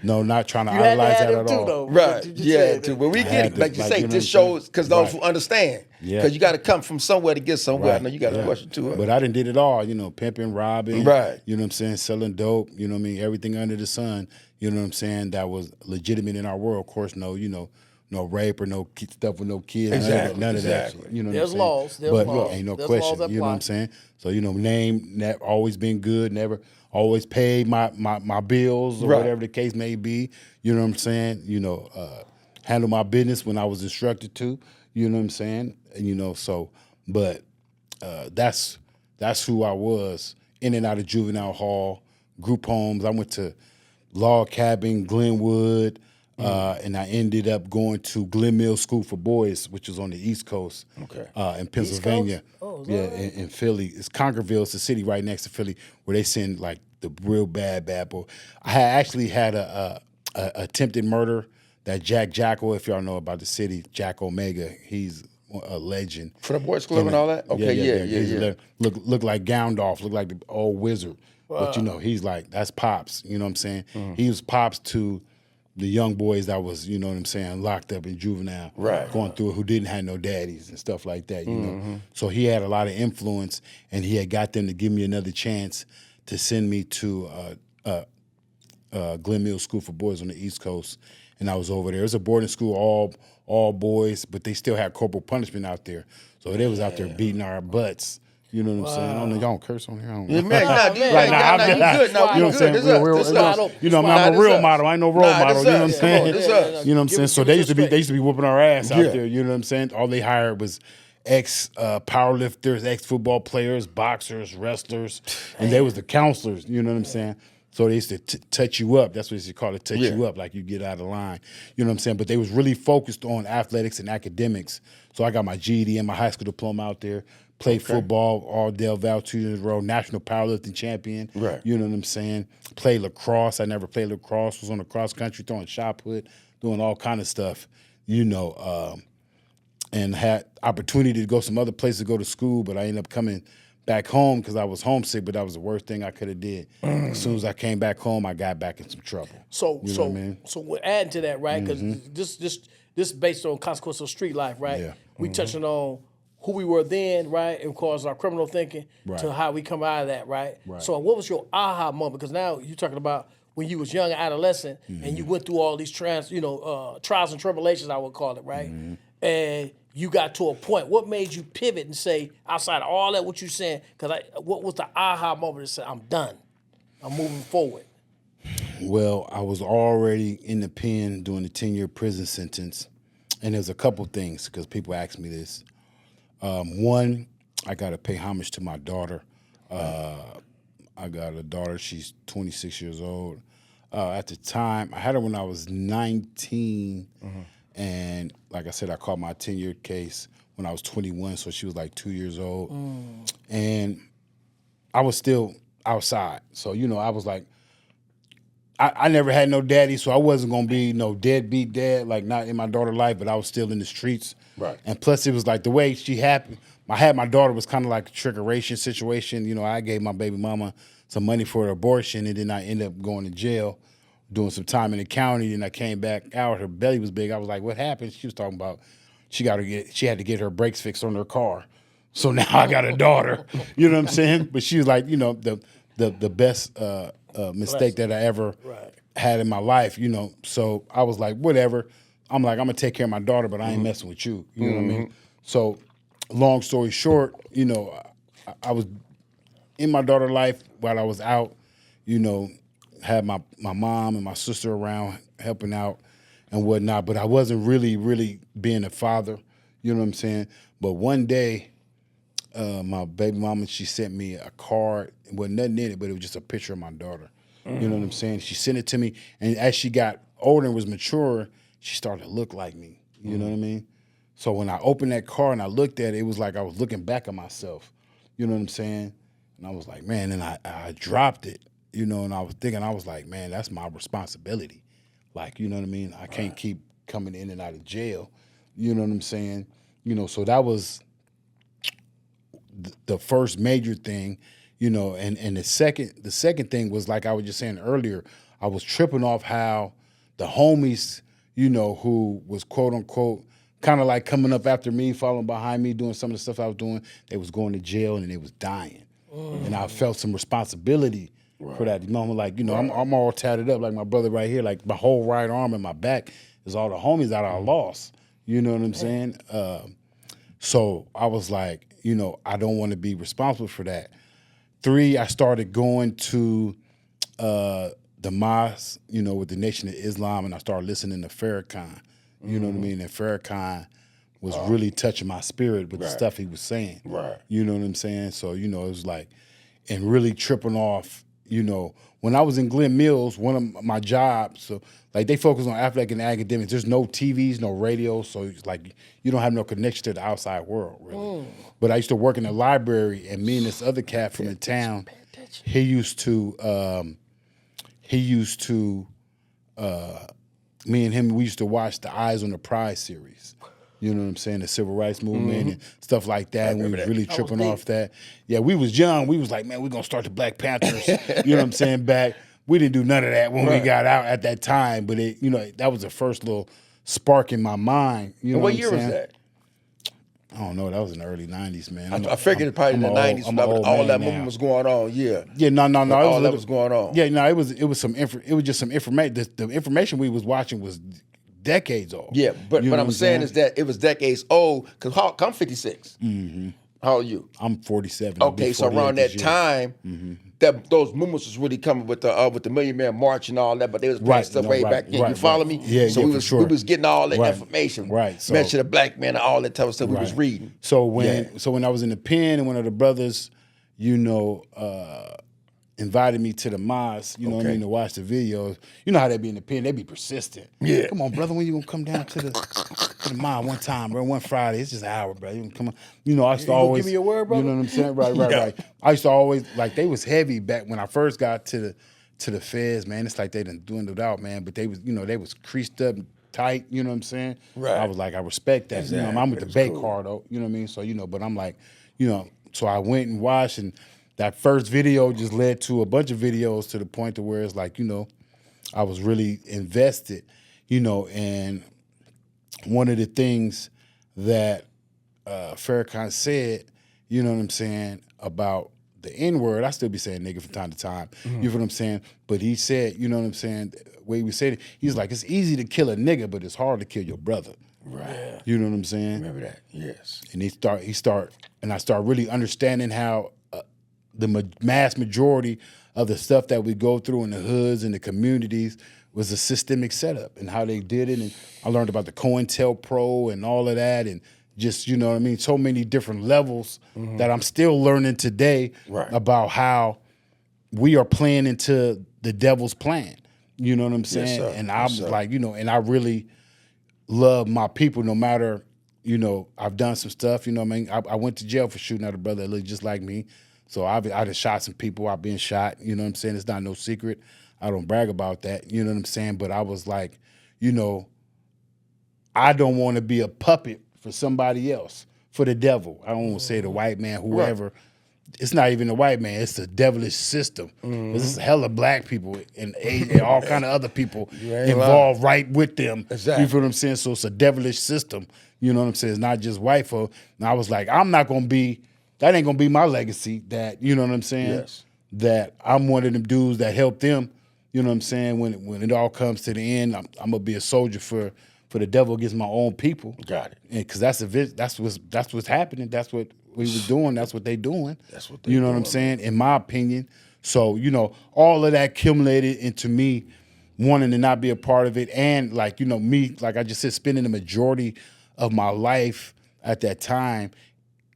no, not trying to idolize that at all. Though, right? Yeah, too. But we get it. Like you say, this shows because those who understand. Yeah. Because you got to come from somewhere to get somewhere. Right. I know you got a question too. But I done did it all. You know, pimping, robbing. Right. You know what I'm saying? Selling dope. You know what I mean? Everything under the sun. You know what I'm saying? That was legitimate in our world. Of course, no rape or no stuff with no kids. Exactly. None of that. You know There's laws. But ain't no question. You know what I'm saying? So, you know, always been good. Never always paid my bills or whatever the case may be. You know what I'm saying? You know, handle my business when I was instructed to. You know what I'm saying? And, you know, so, but that's who I was. In and out of juvenile hall, group homes. I went to log cabin, Glenwood, and I ended up going to Glen Mills School for Boys, which is on the East Coast, in Pennsylvania. In Philly. It's Conkerville. It's a city right next to Philly where they send like the real bad boy. I actually had a attempted murder that Jack Jacko, if y'all know about the city, Jack Omega, he's a legend. For the boys club and all that? Okay, yeah. Look like Gandalf, look like the old wizard. Wow. But, you know, he's like, that's Pops, you know what I'm saying? He was Pops to the young boys that was, you know what I'm saying, locked up in juvenile, going through it, who didn't have no daddies and stuff like that, you know? So he had a lot of influence, and he had got them to give me another chance to send me to Glen Mills School for Boys on the East Coast, and I was over there. It was a boarding school, all boys, but they still had corporal punishment out there. So they was out there beating our butts. You know what I'm saying? I don't know, y'all don't curse on here. I don't know. You good now. You good. You know what I'm saying? You know, I'm a real model. I ain't no role model. You know what I'm saying? You know what I'm saying? So they used to be whooping our ass out there. You know what I'm saying? All they hired was ex-powerlifters, ex-football players, boxers, wrestlers, and they was the counselors. You know what I'm saying? So they used to touch you up. That's what they used to call it, touch you up, like you get out of line. You know what I'm saying? But they was really focused on athletics and academics. So I got my GED and my high school diploma out there. Played football all Del Val 2 years in a row, national powerlifting champion. Right. You know what I'm saying? Played lacrosse. I never played lacrosse. Was on the cross country, throwing shot put, doing all kind of stuff. You know, and had opportunity to go some other places to go to school, but I ended up coming back home because I was homesick, but that was the worst thing I could have did. As soon as I came back home, I got back in some trouble. So, you know what I mean? So we're adding to that, right? Because this is based on consequences of street life, right? Yeah. We touching on who we were then, right? And of course our criminal thinking to how we come out of that, right? So what was your aha moment? Because now you're talking about when you was young, adolescent, and you went through all these trials and tribulations, I would call it, right? And you got to a point. What made you pivot and say, outside of all that, what you saying? Because what was the aha moment that said, I'm done, I'm moving forward? Well, I was already in the pen doing a 10-year prison sentence, and there's a couple things because people ask me this. One, I got to pay homage to my daughter. I got a daughter. She's 26 years old. At the time, I had her when I was 19, and like I said, I caught my 10-year case when I was 21, so she was like 2 years old. And I was still outside. So, I was like, I never had no daddy, so I wasn't going to be no deadbeat dad, like not in my daughter's life, but I was still in the streets. Right. And plus, it was like the way she happened. I had my daughter was kind of like a trickeration situation. I gave my baby mama some money for her abortion, and then I ended up going to jail, doing some time in the county. And I came back out. Her belly was big. I was like, "What happened?" She was talking about she had to get her brakes fixed on her car. So now I got a daughter. You know what I'm saying? But she was like, the best mistake that I ever had in my life. So I was like, whatever. I'm like, I'm gonna take care of my daughter, but I ain't messing with you. You know what I mean? So, long story short, I was in my daughter's life while I was out. Had my mom and my sister around helping out and whatnot, but I wasn't really being a father. You know what I'm saying? But one day, my baby mama, she sent me a card. It wasn't nothing in it, but it was just a picture of my daughter. You know what I'm saying? She sent it to me, and as she got older and was mature, she started to look like me. You know what I mean? So when I opened that card and I looked at it, it was like I was looking back at myself. You know what I'm saying? And I was like, man, and I dropped it, and I was thinking, I was like, man, that's my responsibility. Like, you know what I mean? I can't keep coming in and out of jail. You know what I'm saying? So that was the first major thing, and the second thing was, like I was just saying earlier, I was tripping off how the homies, who was quote unquote kind of like coming up after me, following behind me, doing some of the stuff I was doing, they was going to jail and they was dying. And I felt some responsibility for that. I'm all tatted up like my brother right here, like my whole right arm and my back is all the homies that I lost. You know what I'm saying? So I was like, I don't want to be responsible for that. 3, I started going to the mosque, with the Nation of Islam, and I started listening to Farrakhan. You know what I mean? And Farrakhan was really touching my spirit with the stuff he was saying. Right. You know what I'm saying? So, it was like, and really tripping off, when I was in Glen Mills, one of my jobs, so like they focus on athletic and academics. There's no TVs, no radio, so it's like you don't have no connection to the outside world, really. But I used to work in the library, and me and this other cat from the town, he used to, me and him, we used to watch the Eyes on the Prize series. You know what I'm saying? The civil rights movement and stuff like that. And we was really tripping off that. Yeah, we was young. We was like, man, we're going to start the Black Panthers. You know what I'm saying? Back. We didn't do none of that when we got out at that time. But, that was the first little spark in my mind. You know what year was that? I don't know. That was in the early 90s, man. I figured it probably in the 90s when all that movement was going on, yeah. Yeah, no. All that was going on. Yeah, no, it was just some information. The information we was watching was decades old. Yeah, but what I'm saying is that it was decades old, because I'm 56. How old are you? I'm 47. Okay, so around that time, that those movements was really coming with the Million Man March and all that, but they was playing stuff way back then. You follow me? Yeah, so we was getting all that information. Right. So, mention of black men and all that type of stuff we was reading. So when I was in the pen, and one of the brothers, invited me to the mosque, what I mean, to watch the videos. You know how they be in the pen, they be persistent. Yeah. Come on, brother, when you gonna come down to the mosque one time, bro? One Friday, it's just an hour, bro. You can come on. I used to always give me your word, brother? You know what I'm saying? Right. I used to always, like, they was heavy back when I first got to the feds, man. It's like they done dwindled out, man. But they was, they was creased up tight, you know what I'm saying? Right. I was like, I respect that. Exactly. I'm with the Bay car though, you know what I mean? So, but I'm like, so I went and watched, and that first video just led to a bunch of videos to the point to where it's like, I was really invested, and one of the things that Farrakhan said, you know what I'm saying, about the N-word, I still be saying nigga from time to time, you know what I'm saying? But he said, you know what I'm saying, the way we said it, he's like, it's easy to kill a nigga, but it's hard to kill your brother. Right. You know what I'm saying? Remember that? Yes. And I start really understanding how the mass majority of the stuff that we go through in the hoods and the communities was a systemic setup and how they did it. And I learned about the COINTELPRO and all of that, and just, you know what I mean, so many different levels that I'm still learning today about how we are playing into the devil's plan. You know what I'm saying? Yes, and I was like, and I really love my people no matter, I've done some stuff, I mean? I went to jail for shooting at a brother that looked just like me. So I done shot some people. I've been shot, you know what I'm saying? It's not no secret. I don't brag about that, you know what I'm saying? But I was like, I don't want to be a puppet for somebody else, for the devil. I don't want to say the white man, whoever. Right. It's not even the white man. It's the devilish system. There's a hell of black people and all kind of other people involved right with them. Exactly. You feel what I'm saying? So it's a devilish system. You know what I'm saying? It's not just white folk. And I was like, that ain't going to be my legacy, that, you know what I'm saying? Yes. That I'm one of them dudes that helped them, you know what I'm saying? When it all comes to the end, I'm going to be a soldier for the devil against my own people. Got it. Because that's what's happening. That's what we was doing. That's what they doing. That's what they You know what I'm saying? In my opinion. So, all of that accumulated into me wanting to not be a part of it. And me, like I just said, spending the majority of my life at that time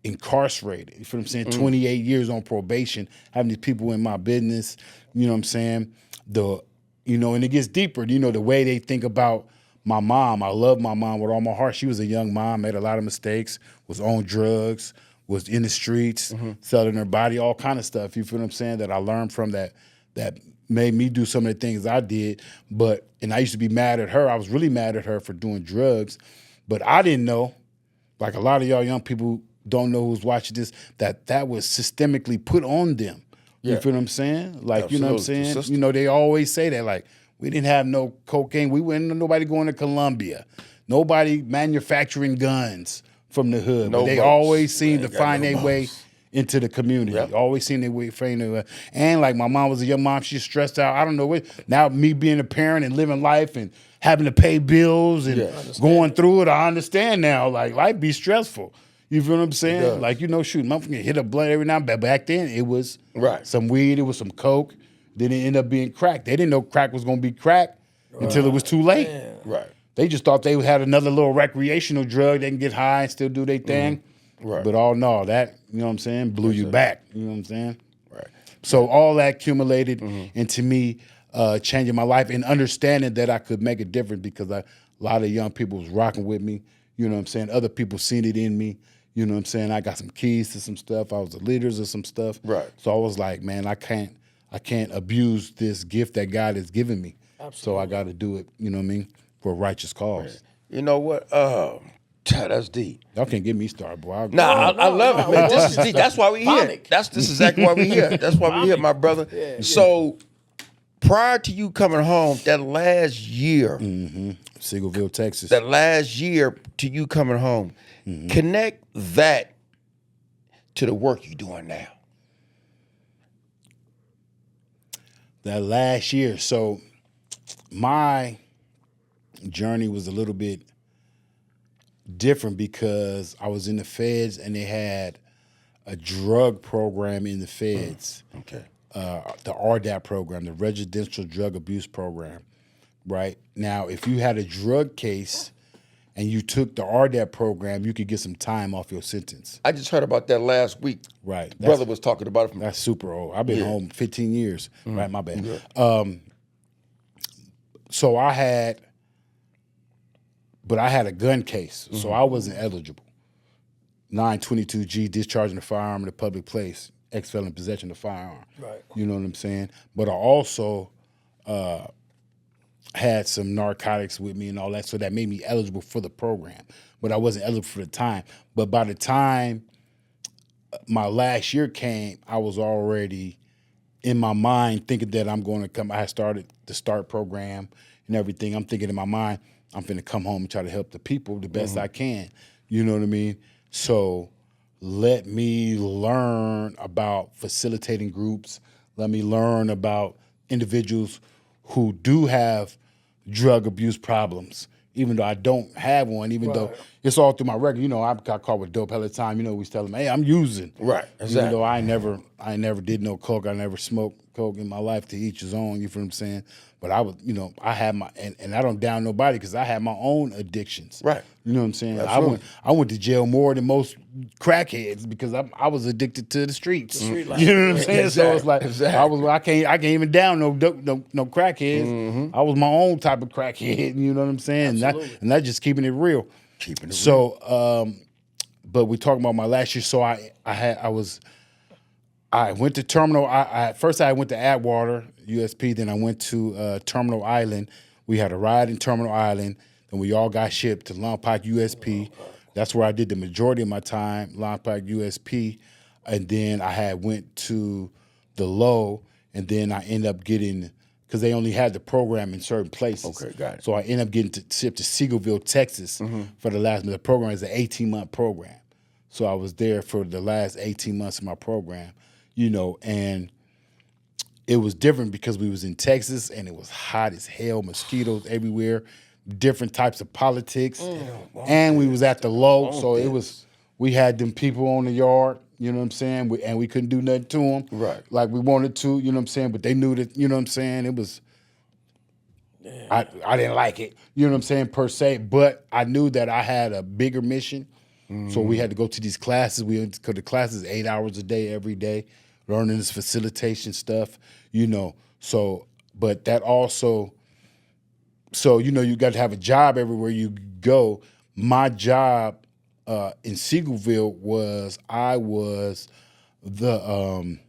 incarcerated. You feel what I'm saying? 28 years on probation, having these people in my business, you know what I'm saying? And it gets deeper, the way they think about my mom. I love my mom with all my heart. She was a young mom, made a lot of mistakes, was on drugs, was in the streets, selling her body, all kind of stuff. You feel what I'm saying? That I learned from that made me do some of the things I did. And I used to be mad at her. I was really mad at her for doing drugs. But I didn't know, like a lot of y'all young people don't know who's watching this, that was systemically put on them. You feel what I'm saying? Like, Absolutely. You know what I'm saying? They always say that, like, we didn't have no cocaine. We wouldn't nobody going to Colombia. Nobody manufacturing guns from the hood. No but they boats. always seem to find no their way boats. into the community. Yep. Always seem their way find their way. And like my mom was a young mom, she's stressed out. I don't know what. Now me being a parent and living life and having to pay bills and going through it, I understand now. Like life be stressful. You feel what I'm saying? Like, shoot, motherfucker hit a blunt every now and then. Back then it was some weed, it was some coke. Then it ended up being crack. They didn't know crack was going to be crack until it was too late. Right. They just thought they had another little recreational drug. They can get high and still do their thing. Right. But that, you know what I'm saying, blew you back. You know what I'm saying? Right. So all that accumulated into me changing my life and understanding that I could make a difference because a lot of young people was rocking with me. You know what I'm saying? Other people seen it in me. You know what I'm saying? I got some keys to some stuff. I was the leaders of some stuff. Right. So I was like, man, I can't abuse this gift that God has given me. Absolutely. So I got to do it, you know what I mean, for a righteous cause. Right. You know what? That's deep. Y'all can't get me started, boy. I love it, man. This is deep. That's why we here. This is exactly why we here. That's why we here, my brother. Yeah, so prior to you coming home, that last year, Sigleville, Texas. That last year to you coming home, connect that to the work you're doing now. That last year, so my journey was a little bit different because I was in the feds and they had a drug program in the feds. Okay. The RDAP program, the Residential Drug Abuse Program, right? Now, if you had a drug case and you took the RDAP program, you could get some time off your sentence. I just heard about that last week. Right. Brother was talking about it. That's super old. I've been home 15 years. Right, my bad. Yeah. So I had a gun case, so I wasn't eligible. 922G, discharging a firearm in a public place, ex-felon possession of a firearm. Right. You know what I'm saying? But I also had some narcotics with me and all that, so that made me eligible for the program. But I wasn't eligible for the time. But by the time my last year came, I was already in my mind thinking that I'm going to come. I had started the START program and everything. I'm thinking in my mind, I'm finna come home and try to help the people the best I can. You know what I mean? So let me learn about facilitating groups. Let me learn about individuals who do have drug abuse problems, even though I don't have one, even though it's all through my record. You know, I got caught with dope hella time. You know, we tell them, hey, I'm using. Right, exactly. Even though I never did no coke. I never smoked coke in my life, to each his own, you feel what I'm saying? But I was, you know, I had my, and I don't down nobody because I had my own addictions. Right. You know what I'm saying? Absolutely. I went to jail more than most crackheads because I was addicted to the streets. street life. You know what I'm saying? So it's like, Exactly. I can't even down no crackheads. I was my own type of crackhead, you know what I'm saying? And that's just keeping it real. Keeping it real. So, but we talking about my last year. So I went to Terminal. First I went to Atwater, USP. Then I went to Terminal Island. We had a ride in Terminal Island. Then we all got shipped to Long Pike, USP. That's where I did the majority of my time, Long Pike, USP. And then I went to the Low, and then I ended up getting, because they only had the program in certain places. Okay, got it. So I ended up getting shipped to Seagoville, Texas for the last, the program is an 18-month program. So I was there for the last 18 months of my program, you know, and it was different because we was in Texas and it was hot as hell, mosquitoes everywhere, different types of politics, and we was at the Low, so it was, we had them people on the yard, you know what I'm saying, and we couldn't do nothing to them, Right. like we wanted to, you know what I'm saying, but they knew that, you know what I'm saying, it was, I didn't like it, you know what I'm saying, per se, but I knew that I had a bigger mission. So we had to go to these classes. Because the classes 8 hours a day, every day, learning this facilitation stuff, you know. So, but that also, so, you know, you got to have a job everywhere you go. My job in Seagoville was, I was the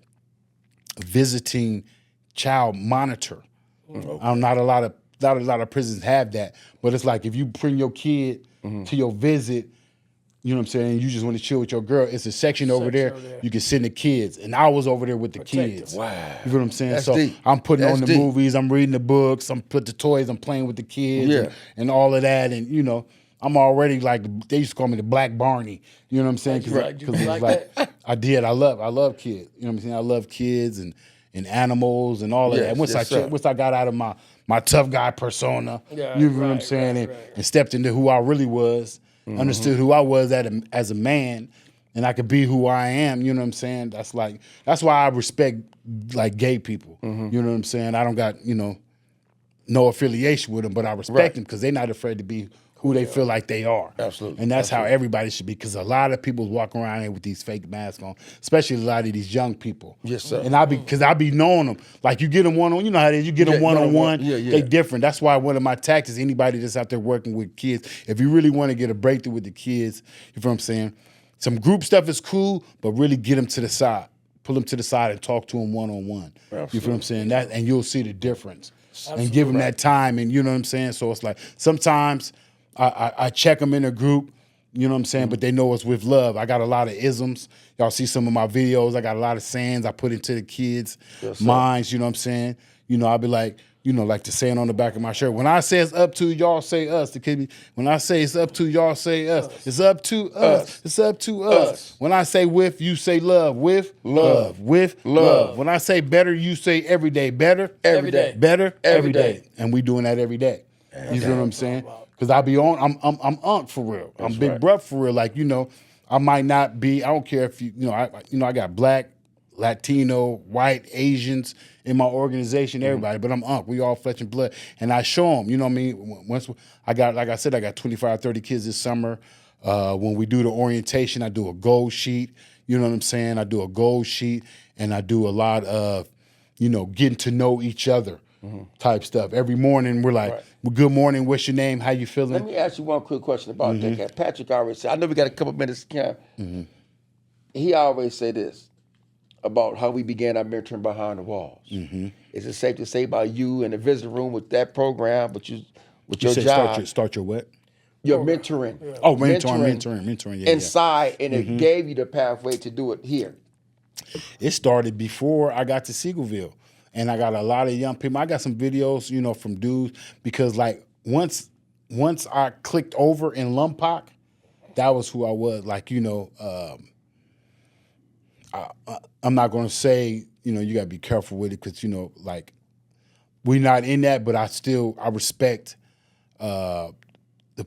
visiting child monitor. Not a lot of prisons have that, but it's like if you bring your kid to your visit, you know what I'm saying, you just want to chill with your girl, it's a section over there you can send the kids. And I was over there with the kids. Wow. You know what I'm saying? That's so deep. I'm putting That's on the deep. movies, I'm reading the books, I'm put the toys, I'm playing with the kids and all of that. And, you know, I'm already like, they used to call me the Black Barney. You know what I'm saying? Because it was like, I love kids. You know what I'm saying? I love kids and animals and all of that. Once I got out of my tough guy persona, you know what I'm saying, and stepped into who I really was, understood who I was as a man, and I could be who I am, you know what I'm saying? That's why I respect like gay people. You know what I'm saying? I don't got, you know, no affiliation with them, but I respect them because they're not afraid to be who they feel like they are. Absolutely. And that's how everybody should be, because a lot of people walk around here with these fake masks on, especially a lot of these young people. Yes, sir. And I be knowing them. Like you get them one-on-one, you know how it is, you get them one-on-one, they different. That's why one of my tactics, anybody that's out there working with kids, if you really want to get a breakthrough with the kids, you know what I'm saying, some group stuff is cool, but really get them to the side. Pull them to the side and talk to them one-on-one. You feel what I'm saying? That, and you'll see the difference. And give them that time, and you know what I'm saying? So it's like, sometimes I check them in a group, you know what I'm saying, but they know it's with love. I got a lot of isms. Y'all see some of my videos. I got a lot of sayings I put into the kids' minds, you know what I'm saying? You know, I'll be like, you know, like the saying on the back of my shirt. When I say it's up to, y'all say us. The kid, when I say it's up to, y'all say us. It's up to us. It's up to us. When I say with, you say love. With, love. With, love. When I say better, you say every day. Better, Every day. Better, every day. And we doing that every day. You feel what I'm saying? Because I be on, I'm Unc for real. I'm Big Bruh for real. Like, you know, I might not be, I don't care if you know, I got black, Latino, white, Asians in my organization, everybody, but I'm Unc. We all flesh and blood. And I show them, you know what I mean? Once I got, like I said, I got 25, 30 kids this summer. When we do the orientation, I do a goal sheet. You know what I'm saying? I do a goal sheet, and I do a lot of, you know, getting to know each other type stuff. Every morning we're like, well, good morning, what's your name? How you feeling? Let me ask you one quick question about that. Patrick already said, I know we got a couple minutes, Cam. He always say this about how we began our mentoring behind the walls. Is it safe to say about you in the visitor room with that program, with your job? Start your what? Your mentoring. Yeah. Oh, mentoring. Yeah, inside, and it gave you the pathway to do it here. It started before I got to Seagoville, and I got a lot of young people. I got some videos, from dudes, because like once I clicked over in Lompoc, that was who I was. Like, I'm not going to say, you got to be careful with it because, like, we're not in that, but I respect the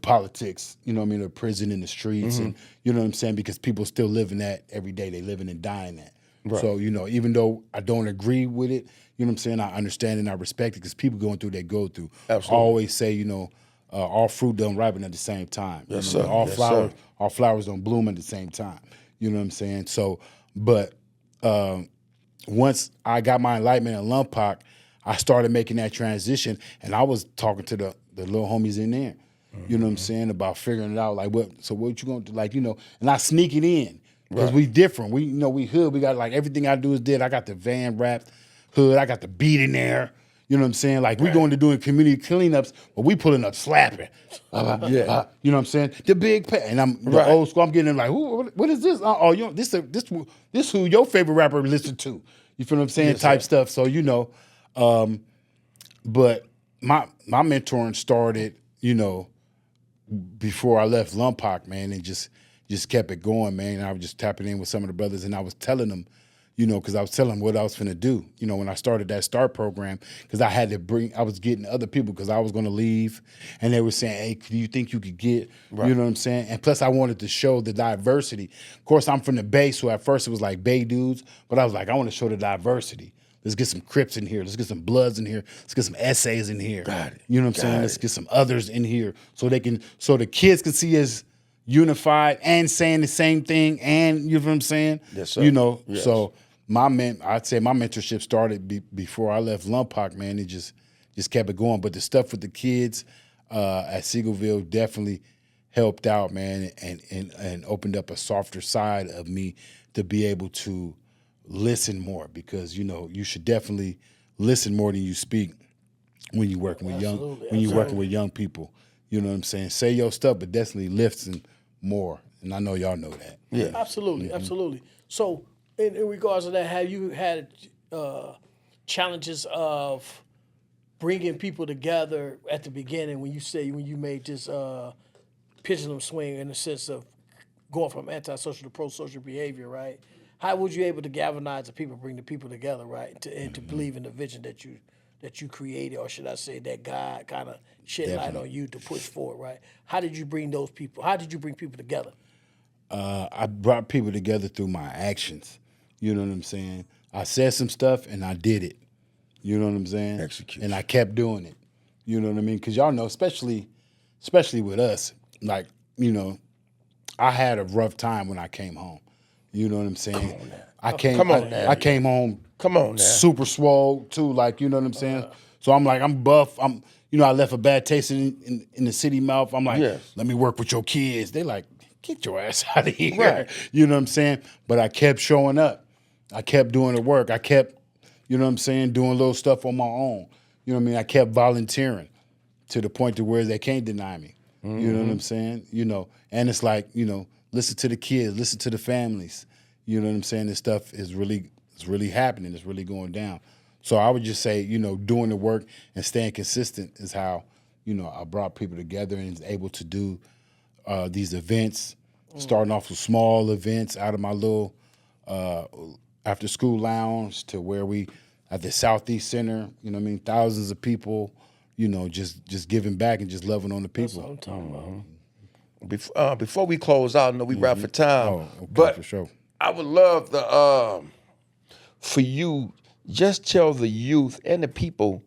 politics, the prison and the streets, and you know what I'm saying, because people still living that every day. They living and dying that. Right. So, even though I don't agree with it, you know what I'm saying, I understand and I respect it because people going through what they go through. Absolutely. I always say, all fruit don't ripen at the same time. Yes, sir. All Yes, flowers don't bloom at the same time. You know what I'm saying? So, but once I got my enlightenment in Lompoc, I started making that transition, and I was talking to the little homies in there. You know what I'm saying, about figuring it out. Like, what you gonna do? Like, and I sneak it in because we different. We hood. We got like everything I do is dead. I got the van wrapped hood. I got the beat in there. You know what I'm saying? Like, we going to doing community cleanups, but we pulling up slapping. You know what I'm saying? The big and I'm the old school. I'm getting in like, what is this? This who your favorite rapper listen to? You feel what I'm saying? Type stuff. So but my mentoring started, before I left Lompoc, man, and just kept it going, man. And I was just tapping in with some of the brothers, and I was telling them, because I was telling them what I was finna do, when I started that START program, because I was getting other people because I was going to leave, and they were saying, hey, do you think you could get, you know what I'm saying? And plus I wanted to show the diversity. Of course, I'm from the Bay, so at first it was like Bay dudes, but I was like, I want to show the diversity. Let's get some Crips in here. Let's get some Bloods in here. Let's get some Essays in here. Got it. You know what I'm saying? Let's get some others in here so the kids can see us unified and saying the same thing, and you know what I'm saying? Yes, sir. Yes. So I'd say my mentorship started before I left Lompoc, man. It just kept it going. But the stuff with the kids at Seagoville definitely helped out, man, and opened up a softer side of me to be able to listen more, because you should definitely listen more than you speak when you're working with working with young people. You know what I'm saying? Say your stuff, but definitely listen more. And I know y'all know that. Yeah, absolutely. So, in regards to that, have you had challenges of bringing people together at the beginning when you made this pendulum swing in the sense of going from antisocial to pro-social behavior, right? How would you able to galvanize the people, bring the people together, right, and to believe in the vision that you created, or should I say that God kind of shed light on you to push forward, right? How did you bring those people? How did you bring people together? I brought people together through my actions. You know what I'm saying? I said some stuff and I did it. You know what I'm saying? Execution. And I kept doing it. You know what I mean? Because y'all know, especially with us, like, I had a rough time when I came home. You know what I'm saying? I came home. Come on now. Super swole too, like, you know what I'm saying? So I'm like, I'm buff. I left a bad taste in the city mouth. I'm like, let me work with your kids. They like, get your ass out of here. Right. You know what I'm saying? But I kept showing up. I kept doing the work. I kept, doing little stuff on my own. You know what I mean? I kept volunteering to the point to where they can't deny me. Mm-hmm. You know what I'm saying? And it's like, listen to the kids, listen to the families. You know what I'm saying? This stuff is really happening. It's really going down. So I would just say, doing the work and staying consistent is how, I brought people together and was able to do these events, starting off with small events out of my little after school lounge to where we at the Southeast Center, thousands of people, just giving back and just loving on the people. That's what I'm talking about. Before we close out, I know we wrap for time. Oh, okay, but for sure. I would love for you, just tell the youth and the people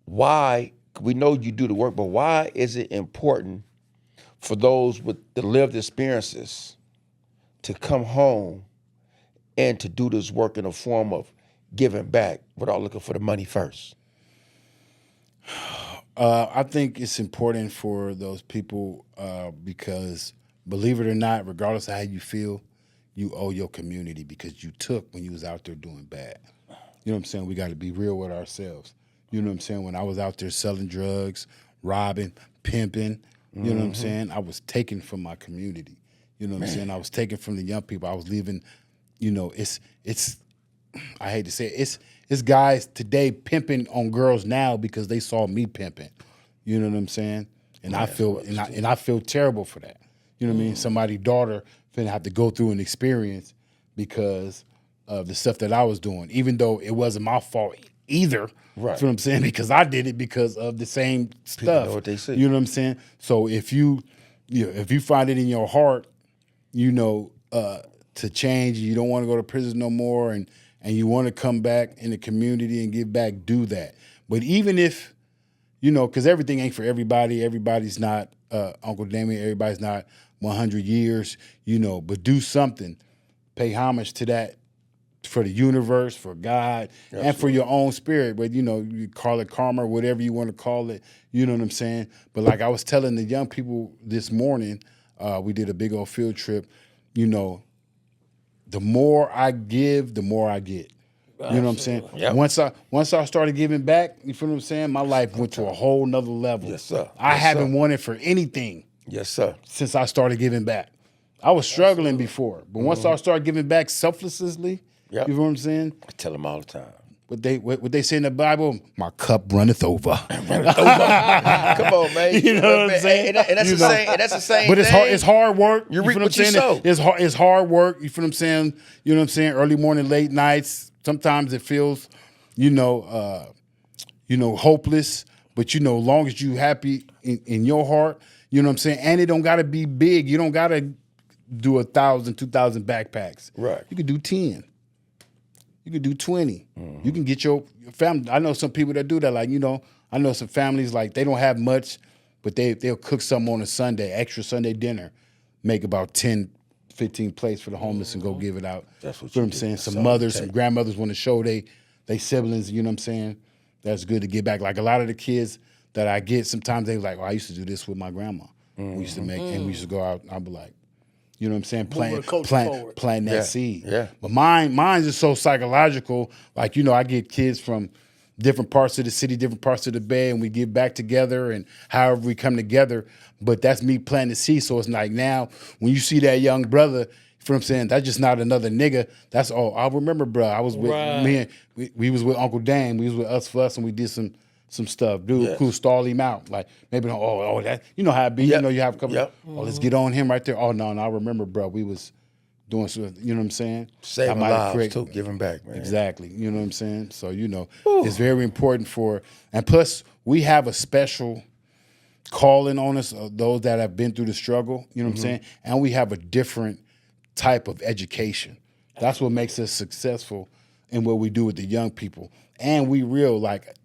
why. We know you do the work, but why is it important for those with the lived experiences to come home and to do this work in a form of giving back without looking for the money first? I think it's important for those people because, believe it or not, regardless of how you feel, you owe your community because you took when you was out there doing bad. You know what I'm saying? We got to be real with ourselves. You know what I'm saying? When I was out there selling drugs, robbing, pimping, You know what I'm saying? I was taken from my community. You know what I'm saying? I was taken from the young people. I was leaving, it's I hate to say it, it's guys today pimping on girls now because they saw me pimping. You know what I'm saying? And I feel terrible for that. You know what I mean? Somebody's daughter finna have to go through an experience because of the stuff that I was doing, even though it wasn't my fault either. Right. You know what I'm saying? Because I did it because of the same stuff. People know what they say. You know what I'm saying? So if you find it in your heart, to change, you don't want to go to prison no more, and you want to come back in the community and give back, do that. But even if, because everything ain't for everybody. Everybody's not Uncle Damien. Everybody's not 100 years, but do something. Pay homage to that for the universe, for God, and for your own spirit. But, you call it karma, whatever you want to call it. You know what I'm saying? But like I was telling the young people this morning, we did a big old field trip, the more I give, the more I get. You know what I'm saying? Yep. Once I started giving back, you feel what I'm saying? My life went to a whole nother level. Yes, sir. I Yes, haven't sir. wanted for anything. Yes, sir. Since I started giving back. I was struggling before, but once I started giving back selflessly, Yep. you know what I'm saying? I tell them all the time. What they say in the Bible, my cup runneth over. Come on, man. You know what I'm saying? And that's the same. But it's thing. hard. It's hard work. You feel reap what I'm what you saying? sow. It's hard work. You feel what I'm saying? You know what I'm saying? Early morning, late nights. Sometimes it feels, hopeless. But long as you happy in your heart, you know what I'm saying. And it don't gotta be big. You don't gotta do 1,000, 2,000 backpacks. Right. You could do 10. You could do 20. You can get your family. I know some people that do that. Like, I know some families, like, they don't have much, but they'll cook something on a Sunday, extra Sunday dinner, make about 10, 15 plates for the homeless and go give it out. That's what you know you I'm do. saying? That's Some something mothers, to some take. grandmothers want to show they siblings, you know what I'm saying? That's good to get back. Like, a lot of the kids that I get, sometimes they like, I used to do this with my grandma. We used to make, and we used to go out, and I'd be like, you know what I'm saying? Plant that seed. Yeah. But mine's is so psychological. Like, I get kids from different parts of the city, different parts of the Bay, and we get back together and however we come together. But that's me planting the seed. So it's like now when you see that young brother, you know what I'm saying? That's just not another nigga. That's all. I remember, bro. I was with me and we was with Uncle Dan. We was with Us for Us, and we did some stuff. Dude, cool, stall him out. Like, maybe, that, you know how it be. Yep. You have a couple, Yep. Let's get on him right there. Oh, no, I remember, bro. We was doing some, you know what I'm saying? Saving lives, too. Giving back, man. Exactly. You know what I'm saying? So, it's very important and plus, we have a special calling on us, those that have been through the struggle, you know what I'm saying? And we have a different type of education. That's what makes us successful in what we do with the young people. And we real,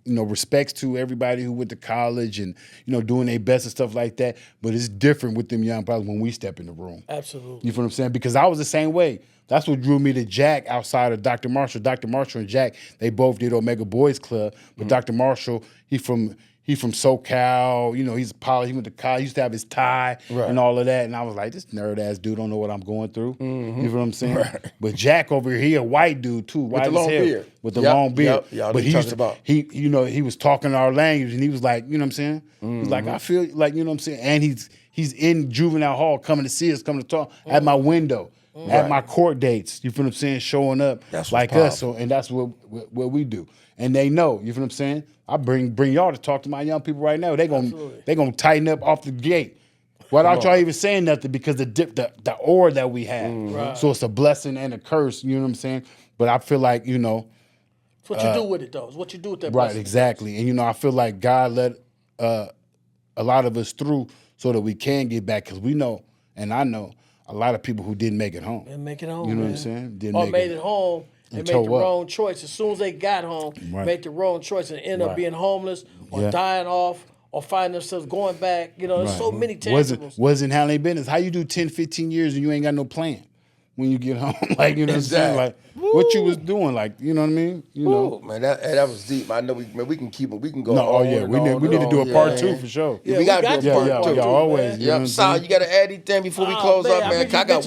respects to everybody who went to college and, doing their best and stuff like that. But it's different with them young brothers when we step in the room. Absolutely. You feel what I'm saying? Because I was the same way. That's what drew me to Jack outside of Dr. Marshall. Dr. Marshall and Jack, they both did Omega Boys Club. But Dr. Marshall, he from SoCal, he's a pilot, he went to college, he used to have his tie and all of that. And I was like, this nerd ass dude don't know what I'm going through. You feel what I'm saying? Right. But Jack over here, he a white dude too, white with the as long hell. beard. With the long beard. Yep. But he was talking our language and he was like, you know what I'm saying? He's like, I feel like, you know what I'm saying? And he's in juvenile hall coming to see us, coming to talk at my window. At my court dates, you feel what I'm saying, showing up like us. So, and that's what we do. And they know, you feel what I'm saying? I bring y'all to talk to my young people right now. They gonna tighten up off the gate without y'all even saying nothing because the aura that we have. Right. So it's a blessing and a curse, you know what I'm saying? But I feel like, It's what you do with it, though. It's what you do with that right, blessing. exactly. And I feel like God let a lot of us through so that we can get back because we know, and I know, a lot of people who didn't make it home. Didn't make it home. You know man. what I'm saying? Or made it home and made the wrong choice. As soon as they got home, made the wrong choice and ended up being homeless or dying off or finding themselves going back. There's so many tangibles. Wasn't handling business. How you do 10, 15 years and you ain't got no plan when you get home? Like, you know what I'm saying? Like, what you was doing, like, you know what I mean? Man, that was deep. I know we can keep it. We can go. No, we need to do a part 2 for sure. Yeah, we got to do a part 2. Always. Yep. Sal, you got to add anything before we close up, man. I got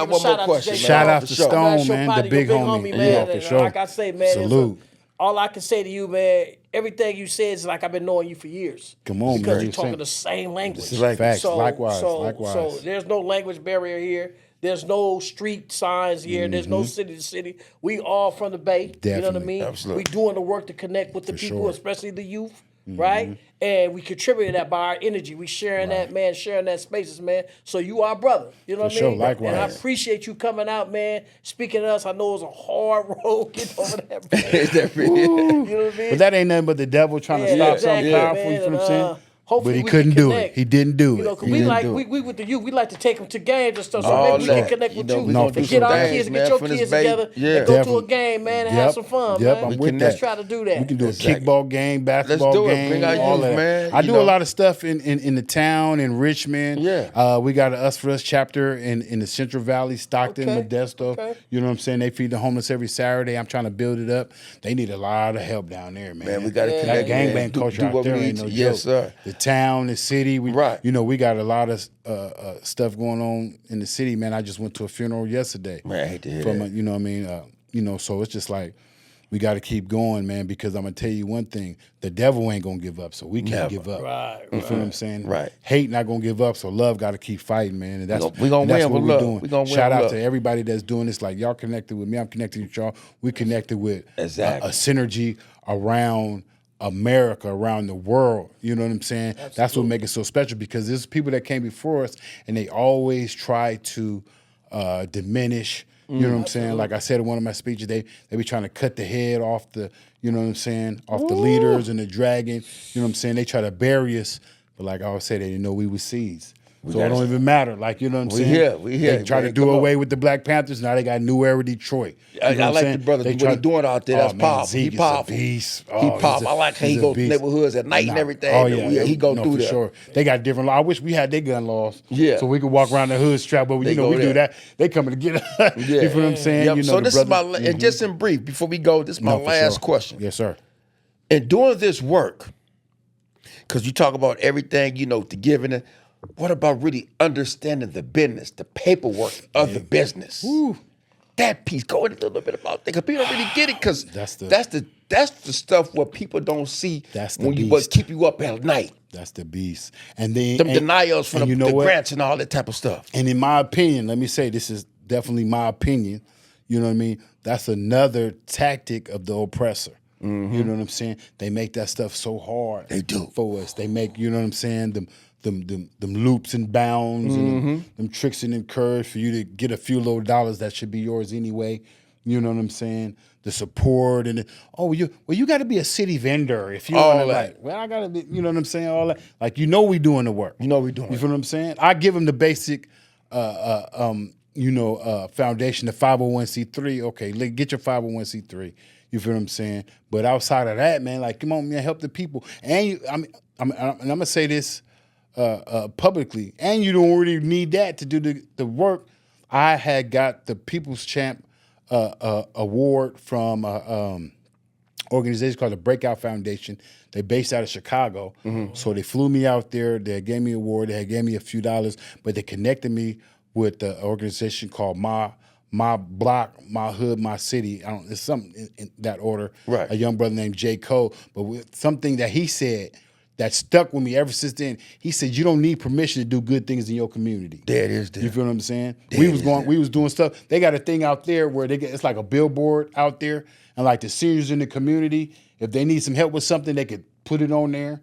one more question. Shout out to Stone, man, the big homie. man. For sure. Like I say, man, salute. all I can say to you, man, everything you said is like I've been knowing you for years. Come on, because man. you're talking the same language. Facts. So, Likewise. So there's no language barrier here. There's no street signs here. There's no city to city. We all from the Bay. Definitely. You know what I mean? Absolutely. We doing the work to connect with the people, sure. especially the youth. Right? And we contribute that by our energy. We sharing that, man, sharing that spaces, man. So you are brother. You know what I sure, mean? likewise. And I appreciate you coming out, man. Speaking to us, I know it was a hard road getting over that. Man. You know what I mean? But that ain't nothing but the devil trying to stop something powerful. man, You feel what I'm saying? Hopefully But he we couldn't can do connect. it. He didn't do You know, it. cause He we didn't like do it. we with the youth. We like to take them to games and stuff. So All maybe we that. can connect with You know, you we gonna and do get some our things, kids and man, get your from this kids Bay. together Yeah. and go to a Definitely. game, man, and have some fun, Yep, man. I'm with connect. that. Let's try to do that. We can do a Exactly. kickball game, basketball do it. game, Bring our all youth, that. man. I You do know. a lot of stuff in the town, in Richmond. Yeah. We got an Us For Us chapter in the Central Valley, Stockton, Okay. Modesto. Okay. You know what I'm saying? They feed the homeless every Saturday. I'm trying to build it up. They need a lot of help down there, man. Man, we gotta That connect, gangbang man. culture Do out what there we ain't need no to. joke. Yes, sir. The town, the city. Right. You know, we got a lot of stuff going on in the city, man. I just went to a funeral yesterday. Man, I hate to hear From that. a, you know what I mean? So it's just like, we got to keep going, man, because I'm going to tell you one thing. The devil ain't going to give up, so we can't Never. give up. Right, You feel what I'm saying? Right. Hate not going to give up, so love got to keep fighting, man. And that's, We gonna and that's win what with we're love. doing. We gonna win Shout with out love. to everybody that's doing this. Like, y'all connected with me. I'm connected with y'all. We connected with Exactly. a synergy around America, around the world. You know what I'm saying? That's what makes it so special, because there's people that came before us, and they always try to diminish. You know what I'm saying? Like I said in one of my speeches, they be trying to cut the head off the, you know what I'm saying, off the leaders and the dragon. You know what I'm saying? They try to bury us, but like I always say, they didn't know we were seeds. So it don't even matter. Like, you know what I'm We saying? here, we here, They try man. to do Come on. away with the Black Panthers. Now they got New Era Detroit. You I know what I'm like saying? the brother, They what he doing out there. That's man, powerful. Zeke He is a powerful. beast. He he's powerful. a- I like how he he's a goes to beast. neighborhoods at night and everything. Oh, And yeah. he go no, through for there. sure. They got different laws. I wish we had their gun laws. Yeah. So we could walk around the hood strap, but They you know, go we there. do that. They coming to get us. Yeah. You feel what I'm saying? Yep. You know, So the this is my, brothers- and just in brief, before we go, this is my No, for last sure. question. Yes, sir. In doing this work, because you talk about everything, you know, the giving it, what about really understanding the business, the paperwork of the business? That piece, go in a little bit about that, because people don't really get it, because That's that's the stuff what people don't see That's the when you beast. what keep you up at night. That's the beast. And then Them denials for and the, you know the what? grants and all that type of stuff. And in my opinion, let me say, this is definitely my opinion. You know what I mean? That's another tactic of the oppressor. You know what I'm saying? They make that stuff so hard. They do. For us. They make, you know what I'm saying, them loops and bounds and them tricks and them curves for you to get a few little dollars that should be yours anyway. You know what I'm saying? The support and you got to be a city vendor if you All want to, that. like, well, I got to be, you know what I'm saying? All that. Like, you know we doing the work. You know we doing You it. feel what I'm saying? I give them the basic foundation, the 501c3. Okay, get your 501c3. You feel what I'm saying? But outside of that, man, like, come on, man, help the people. And I'm gonna say this publicly. And you don't really need that to do the work. I had got the People's Champ award from organization called the Breakout Foundation. They based out of Chicago. So they flew me out there. They gave me an award. They gave me a few dollars, but they connected me with the organization called My Block, My Hood, My City. It's something in that order. Right. A young brother named J. Cole. But with something that he said that stuck with me ever since then, he said, you don't need permission to do good things in your community. There it is there. You feel what I'm saying? There We it was is going, there. we was doing stuff. They got a thing out there where it's like a billboard out there, and like the seniors in the community, if they need some help with something, they could put it on there,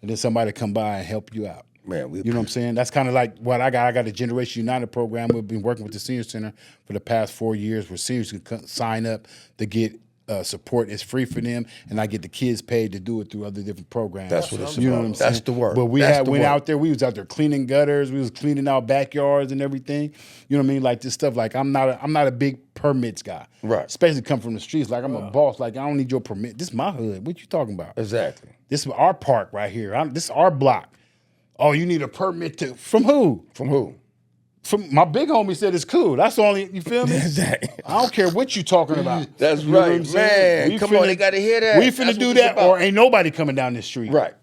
and then somebody come by and help you out. Man, we You know what I'm saying? That's kind of like what I got. I got a Generation United program. We've been working with the Senior Center for the past 4 years, where seniors can sign up to get support. It's free for them, and I get the kids paid to do it through other different programs. That's what it's You know about. what I'm saying? That's the work. But we That's the went work. out there. We was out there cleaning gutters. We was cleaning out backyards and everything. You know what I mean? Like this stuff. Like I'm not a big permits guy. Right. Especially come from the streets. Like I'm a boss. Like I don't need your permit. This is my hood. What you talking about? Exactly. This is our park right here. This is our block. Oh, you need a permit from who? From who? From my big homie said it's cool. That's the only, you feel me? Exactly. I don't care what you talking about. That's You know what right, I'm saying? man. Come on, they gotta hear that. We That's finna what do it's that, about. or ain't nobody coming down this street. Right.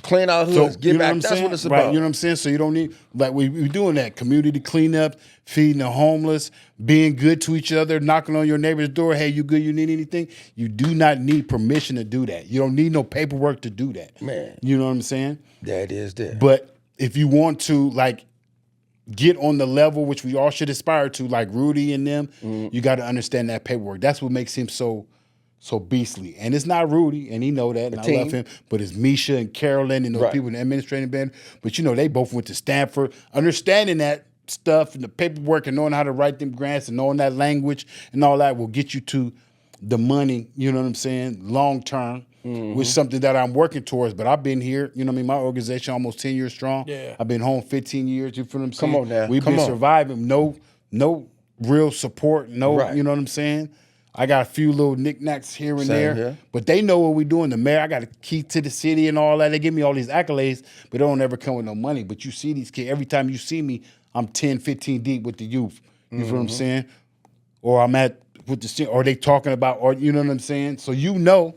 Clean our hoods, give back. That's saying? what it's Right, about. you know what I'm saying? So you don't need, like, we doing that. Community cleanup, feeding the homeless, being good to each other, knocking on your neighbor's door. Hey, you good? You need anything? You do not need permission to do that. You don't need no paperwork to do that. Man. You know what I'm saying? That is there. But if you want to, like, get on the level which we all should aspire to, like Rudy and them, you got to understand that paperwork. That's what makes him so beastly. And it's not Rudy, and he know that, and I love him, but it's Misha and Carolyn and those people in the administrative band. But, you know, they both went to Stanford. Understanding that stuff and the paperwork and knowing how to write them grants and knowing that language and all that will get you to the money, you know what I'm saying, long term, which is something that I'm working towards. But I've been here, you know what I mean, my organization almost 10 years strong. Yeah. I've been home 15 years, you feel what I'm saying? Come on now. We've been surviving, no real support, you know what I'm saying? I got a few little knickknacks here and there, but they know what we're doing. The mayor, I got a key to the city and all that. They give me all these accolades, but they don't ever come with no money. But you see these kids, every time you see me, I'm 10, 15 deep with the youth. You feel what I'm saying? Or I'm with the, or they talking about, or you know what I'm saying? So you know,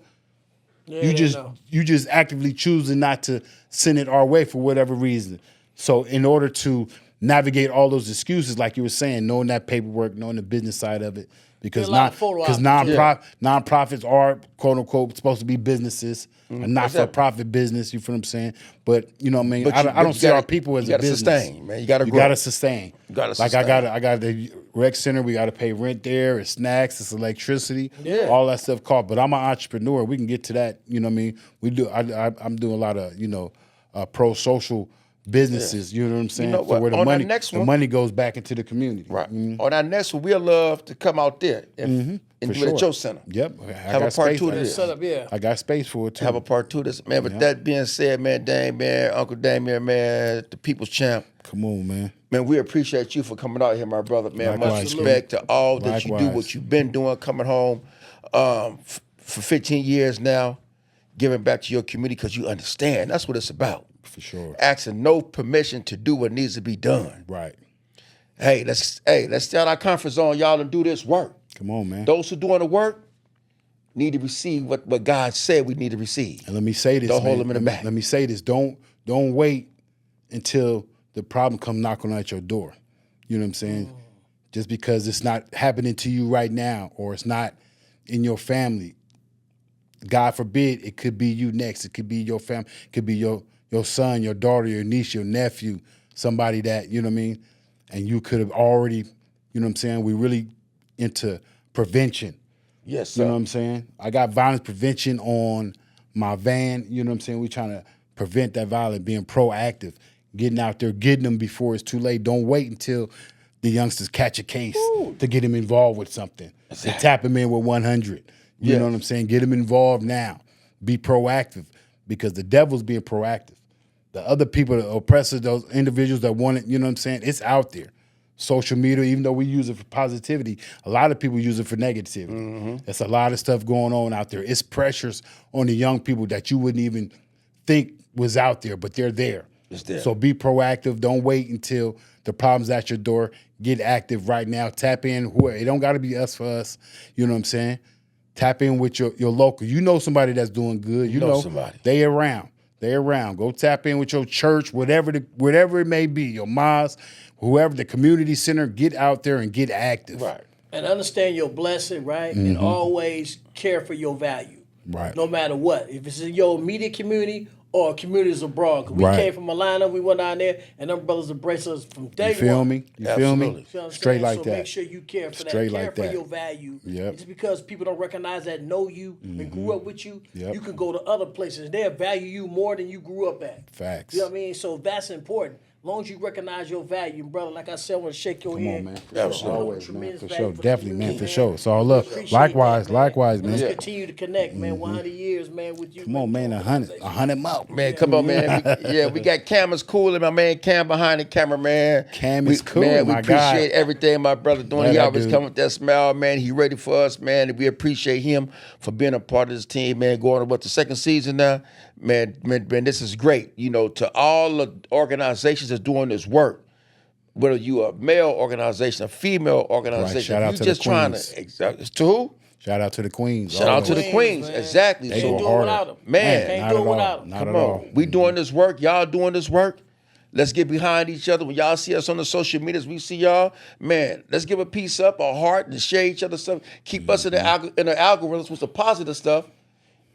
you just actively choosing not to send it our way for whatever reason. So in order to navigate all those excuses, like you were saying, knowing that paperwork, knowing the business side of it, because nonprofits are, quote unquote, supposed to be businesses, a not-for-profit business. You feel what I'm saying? But you know what I mean. I don't see our people as a business. You got to sustain, man. You got to grow. You got to sustain. Like I got the rec center. We got to pay rent there. It's snacks. It's electricity. Yeah. All that stuff cost. But I'm an entrepreneur. We can get to that. You know what I mean? We do. I'm doing a lot of pro-social businesses, you know what I'm saying? You know what? For where the money goes back into the community. Right. On our next one, we'll love to come out there and do it at your center. Yep. Have a part 2 of this. I got space for it too. Have a part 2 of this. Man, with that being said, man, Uncle Damien, man, the people's champ. Come on, man. Man, we appreciate you for coming out here, my brother. Man, much respect to all that you do, what you've been doing, coming home for 15 years now, giving back to your community because you understand. That's what it's about. For sure. Asking no permission to do what needs to be done. Right. Hey, let's stay out our comfort zone, y'all, and do this work. Come on, man. Those who doing the work need to receive what God said we need to receive. And let me say this, Don't hold them in the back. Let me say this. Don't wait until the problem come knocking at your door. You know what I'm saying? Just because it's not happening to you right now or it's not in your family, God forbid, it could be you next. It could be your family. It could be your son, your daughter, your niece, your nephew, somebody that, you know what I mean? And you could have already, you know what I'm saying? We really into prevention. Yes, sir. You know what I'm saying? I got violence prevention on my van. You know what I'm saying? We're trying to prevent that violence, being proactive, getting out there, getting them before it's too late. Don't wait until the youngsters catch a case to get them involved with something. Exactly. To tap them in with 100. You know what I'm saying? Get them involved now. Be proactive because the devil's being proactive. The other people, the oppressors, those individuals that want it, you know what I'm saying? It's out there. Social media, even though we use it for positivity, a lot of people use it for negativity. There's a lot of stuff going on out there. It's pressures on the young people that you wouldn't even think was out there, but they're there. It's there. So be proactive. Don't wait until the problem's at your door. Get active right now. Tap in. It don't got to be us for us. You know what I'm saying? Tap in with your local. You know somebody that's doing good. You know somebody. They around. Go tap in with your church, whatever it may be, your mosque, whoever, the community center. Get out there and get active. Right. And understand your blessing, right? And always care for your value. Right. No matter what. If it's in your immediate community or communities abroad. 'Cause we came from Atlanta, we went down there, and them brothers embraced us from day one. You feel me? You feel me? Straight like so that. Make sure you care for Straight that. Care like for that. your value. Yep. Just because people don't recognize that, know you, and grew up with you, you can go to other places. They'll value you more than you grew up at. Facts. You know what I mean? So that's important. As long as you recognize your value, brother, like I said, I want to shake your hand. Man. Always, man. For sure. Definitely, man. For sure. So love. Likewise, man. Let's continue to connect, man. 100 years, man, with you. Come on, man. 100 more. Man, come on, man. We got Cam is cool, and my man Cam behind the camera, man. Cam is cool, man. We my appreciate guy. everything my brother doing. He always come with that smile, man. He ready for us, man. And we appreciate him for being a part of this team, man. Going to the second season now, man. This is great. You know, to all the organizations that's doing this work. Whether you a male organization, a female organization, Shout out you to just the trying queens. to who? Shout out to the Queens. Shout out to the Queens. man. Exactly. They Can't go do it harder. without them. Man, Can't not do at it all. without them. Not Come at all. on. We doing this work. Y'all doing this work. Let's get behind each other. When y'all see us on the social medias, we see y'all. Man, let's give a piece up, a heart, and share each other stuff. Keep us in the algorithms with the positive stuff.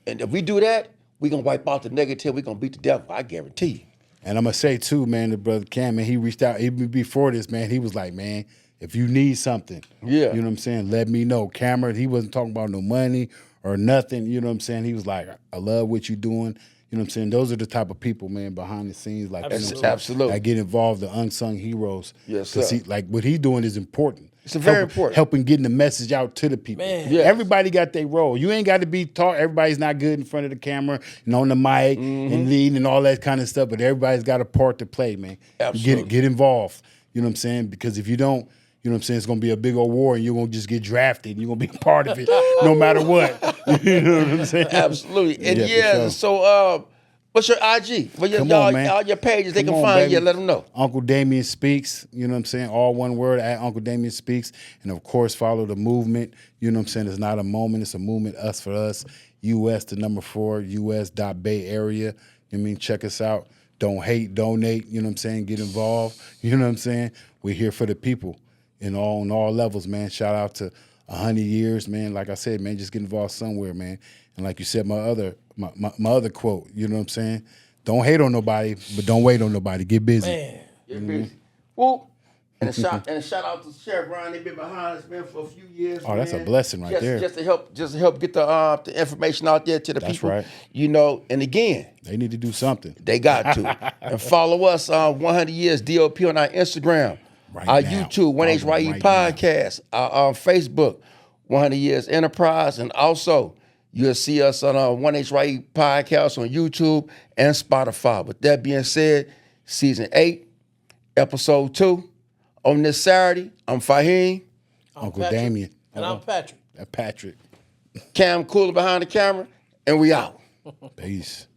And if we do that, we going to wipe out the negative. we going to beat the devil. I guarantee you. And I'm going to say, too, man, the brother Cam, man, he reached out, even before this, man, he was like, man, if you need something, Yeah. you know what I'm saying, let me know. Cameron, he wasn't talking about no money or nothing, you know what I'm saying? He was like, I love what you're doing. You know what I'm saying? Those are the type of people, man, behind the scenes, like, Absolutely. that get involved, the unsung heroes. Yes, Because sir. like what he's doing is important. It's very important. Helping getting the message out to the people. Man. Yes. Everybody got their role. You ain't got to be taught. Everybody's not good in front of the camera and on the mic and leading and all that kind of stuff, but everybody's got a part to play, man. Absolutely. Get involved. You know what I'm saying? Because if you don't, you know what I'm saying, it's going to be a big old war and you're going to just get drafted and you're going to be a part of it no matter what. You know what I'm saying? Absolutely. And Yeah, for sure. so what's your IG? Well, Come on, man. all your pages, they Come can on, find baby. you. Let them know. Uncle Damien Speaks, you know what I'm saying? All one word, at Uncle Damien Speaks. And, of course, follow the movement. You know what I'm saying? It's not a moment. It's a movement, us for us. US, the number 4, US.Bay Area. You know what I mean? Check us out. Don't hate, donate. You know what I'm saying? Get involved. You know what I'm saying? We're here for the people on all levels, man. Shout out to 100 years, man. Like I said, man, just get involved somewhere, man. And like you said, my other quote, you know what I'm saying? Don't hate on nobody, but don't wait on nobody. Get busy. Man. Get busy. Whoop. And a shout out to Sheriff Brian. They've been behind us, man, for a few years. Oh, that's a man. blessing right there. Just to help get the information out there to the That's people. right. You know, and again, They need to do something. they got to. And follow us on 100 Years DOP on our Instagram, Right our now. YouTube, 1HYE Right Podcast, our Facebook, 100 Years Enterprise, and also you'll see us on our 1HYE Podcast on YouTube and Spotify. With that being said, Season 8, Episode 2. On this Saturday, I'm Fahim. Uncle Patrick. Damien. And I'm Patrick. Patrick. Cam Cooler behind the camera, and we out. Peace.